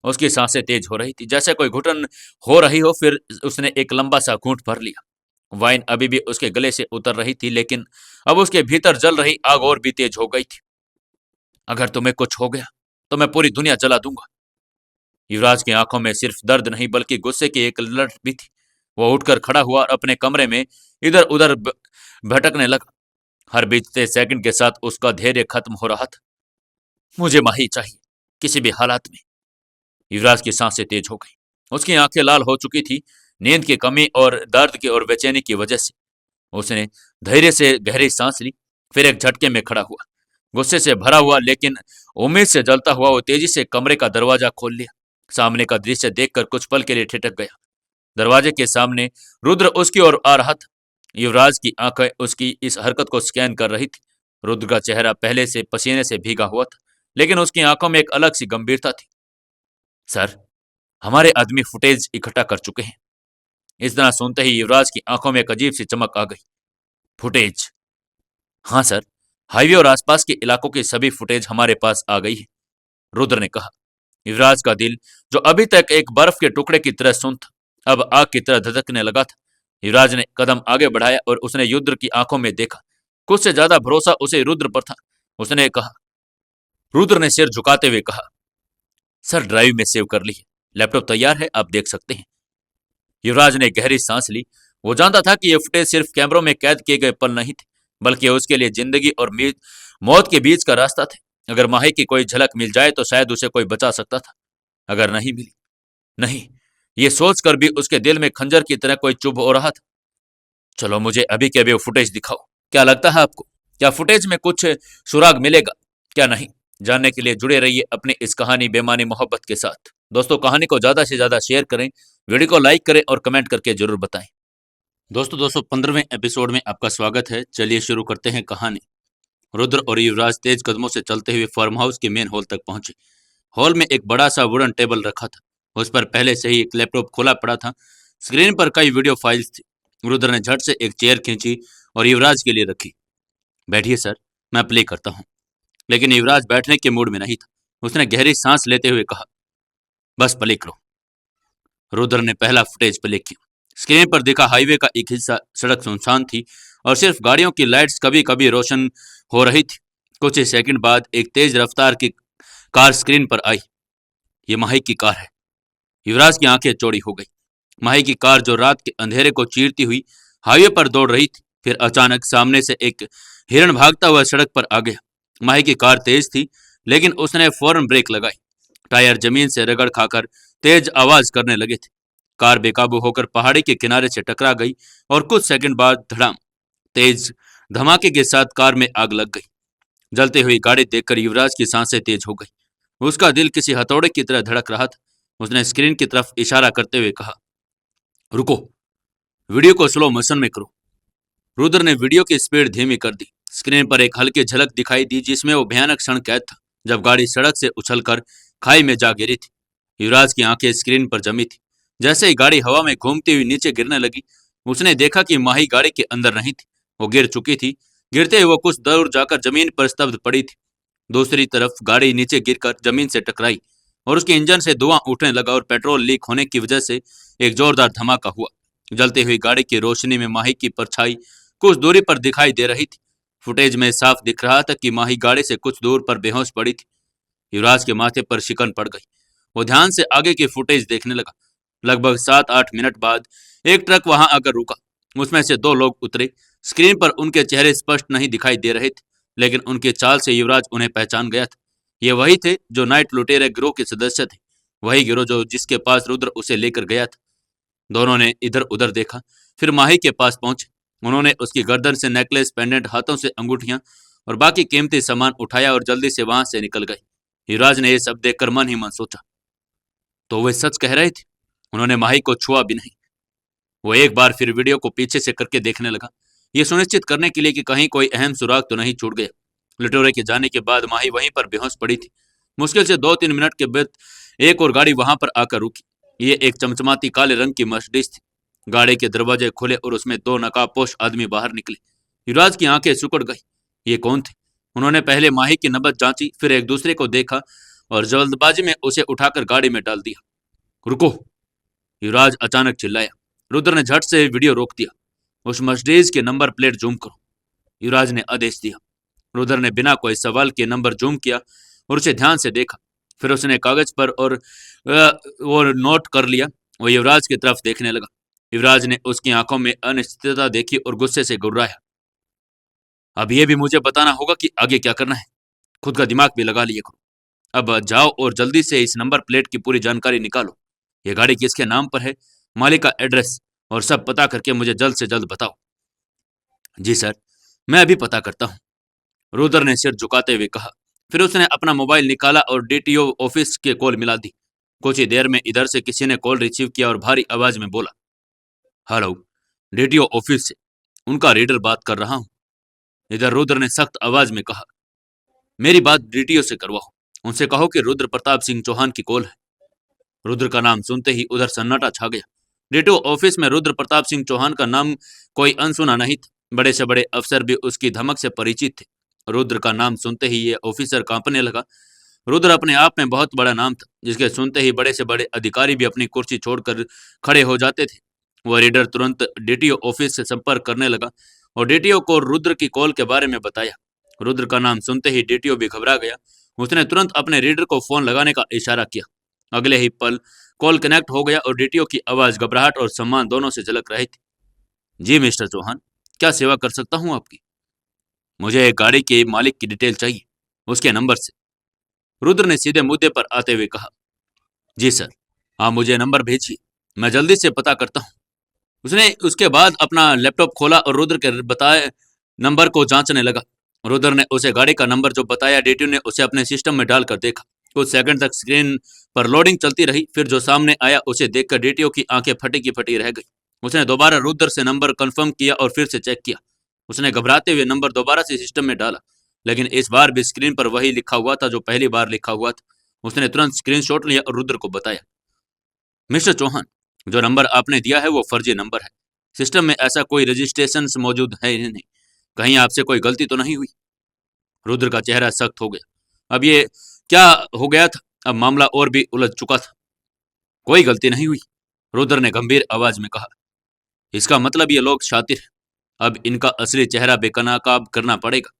उसकी सांसें तेज हो रही थी, जैसे कोई घुटन हो रही हो। फिर उसने एक लंबा सा घूंट भर लिया। वाइन अभी भी उसके गले से उतर रही थी, लेकिन अब उसके भीतर जल रही आग और भी तेज हो गई थी। अगर तुम्हें कुछ हो गया तो मैं पूरी दुनिया जला दूंगा। युवराज की आंखों में सिर्फ दर्द नहीं बल्कि गुस्से की एक लहर भी थी। वो उठकर खड़ा हुआ और अपने कमरे में इधर उधर भटकने लगा। हर बीतते सेकंड के साथ उसका धैर्य खत्म हो रहा था। मुझे माही चाहिए, किसी भी हालात में। युवराज की सांसें तेज हो गई। उसकी आंखें लाल हो चुकी थी, नींद की कमी और दर्द की और बेचैनी की वजह से। उसने धैर्य से गहरी सांस ली, फिर एक झटके में खड़ा हुआ। गुस्से से भरा हुआ लेकिन उम्मीद से जलता हुआ वो तेजी से कमरे का दरवाजा खोल लिया। सामने का दृश्य देखकर कुछ पल के लिए ठिठक गया। दरवाजे के सामने रुद्र उसकी ओर आ रहा था। युवराज की आंखें उसकी इस हरकत को स्कैन कर रही थी। रुद्र का चेहरा पहले से पसीने से भीगा हुआ था, लेकिन उसकी आंखों में एक अलग सी गंभीरता थी। सर, हमारे आदमी फुटेज इकट्ठा कर चुके हैं। इस तरह सुनते ही युवराज की आंखों में एक अजीब सी चमक आ गई। फुटेज? हाँ सर, हाईवे और आसपास के इलाकों की सभी फुटेज हमारे पास आ गई है, रुद्र ने कहा। युवराज का दिल, जो अभी तक एक बर्फ के टुकड़े की तरह सुन्न था, अब आग की तरह धधकने लगा था। युवराज ने कदम आगे बढ़ाया और उसने रुद्र की आंखों में देखा। कुछ से ज्यादा भरोसा उसे रुद्र पर था। उसने कहा, रुद्र ने सिर झुकाते हुए कहा, सर ड्राइव में सेव कर ली है, लैपटॉप तैयार है, आप देख सकते हैं। युवराज ने गहरी सांस ली। वो जानता था कि ये फुटेज सिर्फ कैमरों में कैद किए गए पल नहीं थे, बल्कि उसके लिए जिंदगी और मौत के बीच का रास्ता थे। अगर माही की कोई झलक मिल जाए तो शायद उसे कोई बचा सकता था। अगर नहीं मिली, नहीं, ये सोचकर भी उसके दिल में खंजर की तरह कोई चुभ हो रहा था। चलो मुझे अभी के अभी वो फुटेज दिखाओ। क्या लगता है आपको, क्या फुटेज में कुछ सुराग मिलेगा, क्या नहीं? जानने के लिए जुड़े रहिए अपनी इस कहानी बेमानी मोहब्बत के साथ। दोस्तों, कहानी को ज्यादा से ज्यादा शेयर करें, वीडियो को लाइक करें और कमेंट करके जरूर बताएं। दोस्तों 215वें एपिसोड में आपका स्वागत है। चलिए शुरू करते हैं कहानी। रुद्र और युवराज तेज कदमों से चलते हुए फार्म हाउस के मेन हॉल तक पहुंचे। हॉल में एक बड़ा सा वुडन टेबल रखा था। उस पर पहले से ही एक लैपटॉप खोला पड़ा था। स्क्रीन पर कई वीडियो फाइल्स थी। रुद्र ने झट से एक चेयर खींची और युवराज के लिए रखी। बैठिए सर, मैं प्ले करता हूँ। लेकिन युवराज बैठने के मूड में नहीं था। उसने गहरी सांस लेते हुए कहा, बस प्ले करो। रुद्र ने पहला फुटेज प्ले किया। स्क्रीन पर दिखा हाईवे का एक हिस्सा, सड़क सुनसान थी और सिर्फ गाड़ियों की लाइट्स कभी कभी रोशन हो रही थी। कुछ ही सेकंड बाद एक तेज रफ्तार की कार स्क्रीन पर आई। ये माही की कार है। युवराज की आंखें चौड़ी हो गई। माही की कार जो रात के अंधेरे को चीरती हुई हाईवे पर दौड़ रही थी। फिर अचानक सामने से एक हिरण भागता हुआ सड़क पर आ गया। माही की कार तेज थी, लेकिन उसने फौरन ब्रेक लगाई। टायर जमीन से रगड़ खाकर तेज आवाज करने लगे थे। कार बेकाबू होकर पहाड़ी के किनारे से टकरा गई और कुछ सेकंड बाद धड़ाम, तेज धमाके के साथ कार में आग लग गई। जलती हुई गाड़ी देखकर युवराज की सांसें तेज हो गई। उसका दिल किसी हथौड़े की तरह धड़क रहा था। उसने स्क्रीन की तरफ इशारा करते हुए कहा, रुको, वीडियो को स्लो मोशन में करो। रुद्र ने वीडियो की स्पीड धीमी कर दी। स्क्रीन पर एक हल्की झलक दिखाई दी जिसमें वो भयानक क्षण कैद था, जब गाड़ी सड़क से उछलकर खाई में जा गिरी थी। युवराज की आंखें स्क्रीन पर जमी थी। जैसे ही गाड़ी हवा में घूमती हुई नीचे गिरने लगी, उसने देखा कि माही गाड़ी के अंदर नहीं थी, वो गिर चुकी थी। गिरते हुए वो कुछ दूर जाकर जमीन पर स्तब्ध पड़ी थी। दूसरी तरफ गाड़ी नीचे गिरकर जमीन से टकराई और उसके इंजन से धुआं उठने लगा और पेट्रोल लीक होने की वजह से एक जोरदार धमाका हुआ। जलती हुई गाड़ी की रोशनी में माही की परछाई कुछ दूरी पर दिखाई दे रही थी। फुटेज में साफ दिख रहा था कि माही गाड़ी से कुछ दूर पर बेहोश पड़ी थी। युवराज के माथे पर शिकन पड़ गई। वो ध्यान से आगे की फुटेज देखने लगा। लगभग 7-8 मिनट बाद एक ट्रक वहां आकर रुका। उसमें से दो लोग उतरे। स्क्रीन पर उनके चेहरे स्पष्ट नहीं दिखाई दे रहे थे, लेकिन उनकी चाल से युवराज उन्हें पहचान गया था। ये वही थे जो नाइट लुटेरे गिरोह के सदस्य थे, वही गिरोह जो जिसके पास रुद्र उसे लेकर गया था। दोनों ने इधर उधर देखा, फिर माही के पास पहुंचे। उन्होंने उसकी गर्दन से नेकलेस, पेंडेंट, हाथों से अंगूठियां और बाकी कीमती सामान उठाया और जल्दी से वहां से निकल गए। युवराज ने यह सब देखकर मन ही मन सोचा, तो वे सच कह रहे थे। उन्होंने माही को छुआ भी नहीं। वो एक बार फिर वीडियो को पीछे से करके देखने लगा, ये सुनिश्चित करने के लिए कि कहीं कोई अहम सुराग तो नहीं छूट गया। लुटेरे के जाने के बाद माही वहीं पर बेहोश पड़ी थी। मुश्किल से 2-3 मिनट के बाद एक और गाड़ी वहां पर आकर रुकी। ये एक चमचमाती काले रंग की मर्सिडीज थी। गाड़ी के दरवाजे खुले और उसमें दो नकाबपोश आदमी बाहर निकले। युवराज की आंखें सिकुड़ गई। ये कौन थे? उन्होंने पहले माही की नब्ज जांची, फिर एक दूसरे को देखा और जल्दबाजी में उसे उठाकर गाड़ी में डाल दिया। रुको, युवराज अचानक चिल्लाया। रुद्र ने झट से वीडियो रोक दिया। उस मर्सिडीज के नंबर प्लेट जूम करो, युवराज ने आदेश दिया। रुद्र ने बिना कोई सवाल के नंबर जूम किया और उसे ध्यान से देखा। फिर उसने कागज पर वो नोट कर लिया। वो युवराज की तरफ देखने लगा। युवराज ने उसकी आंखों में अनिश्चितता देखी और गुस्से से गुर्राया। अब ये भी मुझे बताना होगा कि आगे क्या करना है। खुद का दिमाग भी लगा लिए करो। अब जाओ और जल्दी से इस नंबर प्लेट की पूरी जानकारी निकालो। ये गाड़ी किसके नाम पर है, मालिक का एड्रेस और सब पता करके मुझे जल्द से जल्द बताओ। जी सर, मैं अभी पता करता हूँ, रुद्र ने सिर झुकाते हुए कहा। फिर उसने अपना मोबाइल निकाला और डीटीओ ऑफिस के कॉल मिला दी। कुछ ही देर में इधर से किसी ने कॉल रिसीव किया और भारी आवाज में बोला, हेलो, डीटीओ ऑफिस से उनका रीडर बात कर रहा हूँ। इधर रुद्र ने सख्त आवाज में कहा, मेरी बात डीटीओ से करवाओ। उनसे कहो कि रुद्र प्रताप सिंह चौहान की कॉल है। रुद्र का नाम सुनते ही उधर सन्नाटा छा गया। डीटीओ ऑफिस में रुद्र प्रताप सिंह चौहान का नाम कोई अनसुना नहीं था। बड़े से बड़े अफसर भी उसकी धमक से परिचित थे। रुद्र का नाम सुनते ही ये ऑफिसर कांपने लगा। रुद्र अपने आप में बहुत बड़ा नाम था, जिसके सुनते ही बड़े से बड़े अधिकारी भी अपनी कुर्सी छोड़कर खड़े हो जाते थे। वह रीडर तुरंत डीटीओ ऑफिस से संपर्क करने लगा और डीटीओ को रुद्र की कॉल के बारे में बताया। रुद्र का नाम सुनते ही डीटीओ भी घबरा गया। उसने तुरंत अपने रीडर को फोन लगाने का इशारा किया। अगले ही पल कॉल कनेक्ट हो गया और डीटीओ की आवाज घबराहट और सम्मान दोनों से झलक रही थी। जी मिस्टर चौहान, क्या सेवा कर सकता हूँ आपकी? मुझे एक गाड़ी के मालिक की डिटेल चाहिए, उसके नंबर से, रुद्र ने सीधे मुद्दे पर आते हुए कहा। जी सर, आप मुझे नंबर भेजिए, मैं जल्दी से पता करता हूँ। उसने उसके बाद अपना लैपटॉप खोला और रुद्र के बताए नंबर को जांचने लगा। रुद्र ने उसे गाड़ी का नंबर जो बताया, डीटीओ ने उसे अपने सिस्टम में डालकर देखा। कुछ सेकंड तक स्क्रीन पर लोडिंग चलती रही। फिर जो सामने आया उसे देखकर डीटीओ की आंखें फटी की फटी रह गई। उसने दोबारा रुद्र से नंबर कंफर्म किया और फिर से चेक किया। उसने घबराते हुए नंबर दोबारा से सिस्टम में डाला, लेकिन इस बार भी स्क्रीन पर वही लिखा हुआ था जो पहली बार लिखा हुआ था। उसने तुरंत स्क्रीनशॉट लिया और रुद्र को बताया, मिस्टर चौहान, जो नंबर आपने दिया है वो फर्जी नंबर है। सिस्टम में ऐसा कोई रजिस्ट्रेशन मौजूद है ही नहीं। कहीं आपसे कोई गलती तो नहीं हुई? रुद्र का चेहरा सख्त हो गया। अब ये क्या हो गया था? अब मामला और भी उलझ चुका था। कोई गलती नहीं हुई, रुद्र ने गंभीर आवाज में कहा। इसका मतलब ये लोग शातिर हैं। अब इनका असली चेहरा बेनकाब करना पड़ेगा।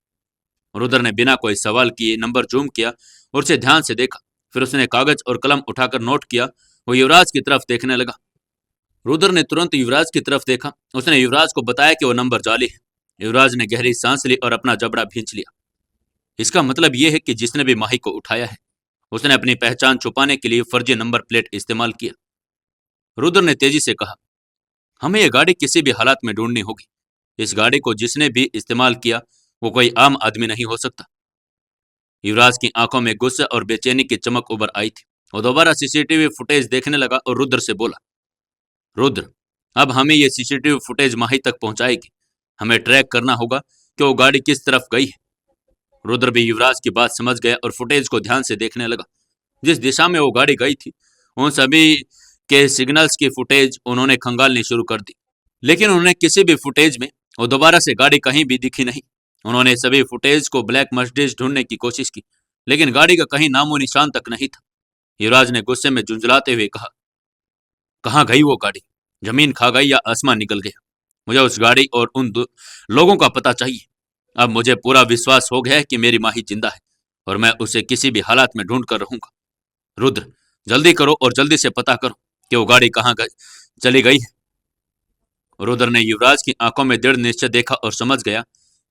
रुद्र ने बिना कोई सवाल किए नंबर जूम किया और उसे ध्यान से देखा। फिर उसने कागज और कलम उठाकर नोट किया। वो युवराज की तरफ देखने लगा। रुद्र ने तुरंत युवराज की तरफ देखा। उसने युवराज को बताया कि वो नंबर जाली है। युवराज ने गहरी सांस ली और अपना जबड़ा भींच लिया। इसका मतलब यह है कि जिसने भी माही को उठाया है, उसने अपनी पहचान छुपाने के लिए फर्जी नंबर प्लेट इस्तेमाल किया। रुद्र ने तेजी से कहा, हमें यह गाड़ी किसी भी हालात में ढूंढनी होगी। इस गाड़ी को जिसने भी इस्तेमाल किया वो कोई आम आदमी नहीं हो सकता। युवराज की आंखों में गुस्सा और बेचैनी की चमक उभर आई थी। वो दोबारा सीसीटीवी फुटेज देखने लगा और रुद्र से बोला, रुद्र, अब हमें ये सीसीटीवी फुटेज माही तक पहुंचाएगी। हमें ट्रैक करना होगा कि वो गाड़ी किस तरफ गई है। रुद्र भी युवराज की बात समझ गया और फुटेज को ध्यान से देखने लगा। जिस दिशा में वो गाड़ी गई थी, उन सभी के सिग्नल्स की फुटेज उन्होंने खंगालनी शुरू कर दी, लेकिन उन्हें किसी भी फुटेज में वो दोबारा से गाड़ी कहीं भी दिखी नहीं। उन्होंने सभी फुटेज को ब्लैक मर्सिडीज ढूंढने की कोशिश की, लेकिन गाड़ी का कहीं नामो निशान तक नहीं था। युवराज ने गुस्से में झुंझलाते हुए कहा, कहाँ गई वो गाड़ी? जमीन खा गई या आसमान निकल गया? मुझे उस गाड़ी और उन लोगों का पता चाहिए। अब मुझे पूरा विश्वास हो गया है कि मेरी माही जिंदा है और मैं उसे किसी भी हालात में ढूंढ कर रहूंगा। रुद्र, जल्दी करो और जल्दी से पता करो कि वो गाड़ी कहाँ चली गई है। रुद्र ने युवराज की आंखों में दृढ़ निश्चय देखा और समझ गया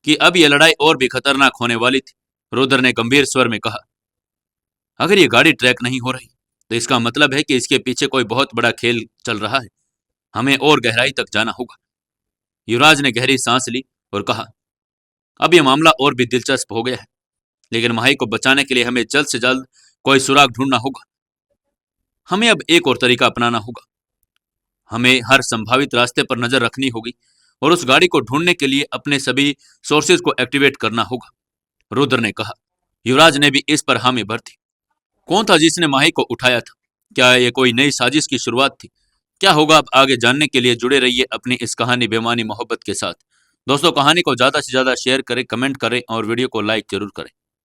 कि अब यह लड़ाई और भी खतरनाक होने वाली थी। रुद्र ने गंभीर स्वर में कहा, अगर ये गाड़ी ट्रैक नहीं हो रही तो इसका मतलब है कि इसके पीछे कोई बहुत बड़ा खेल चल रहा है। हमें और गहराई तक जाना होगा। युवराज ने गहरी सांस ली और कहा, अब यह मामला और भी दिलचस्प हो गया है, लेकिन माही को बचाने के लिए हमें जल्द से जल्द कोई सुराग ढूंढना होगा। हमें अब एक और तरीका अपनाना होगा। हमें हर संभावित रास्ते पर नजर रखनी होगी और उस गाड़ी को ढूंढने के लिए अपने सभी सोर्सेज को एक्टिवेट करना होगा, रुद्र ने कहा। युवराज ने भी इस पर हामी भर दी। कौन था जिसने माही को उठाया था? क्या यह कोई नई साजिश की शुरुआत थी? क्या होगा अब आगे जानने के लिए जुड़े रहिए अपनी इस कहानी बेमानी मोहब्बत के साथ। दोस्तों, कहानी को ज्यादा से ज्यादा शेयर करें, कमेंट करें और वीडियो को लाइक जरूर करें।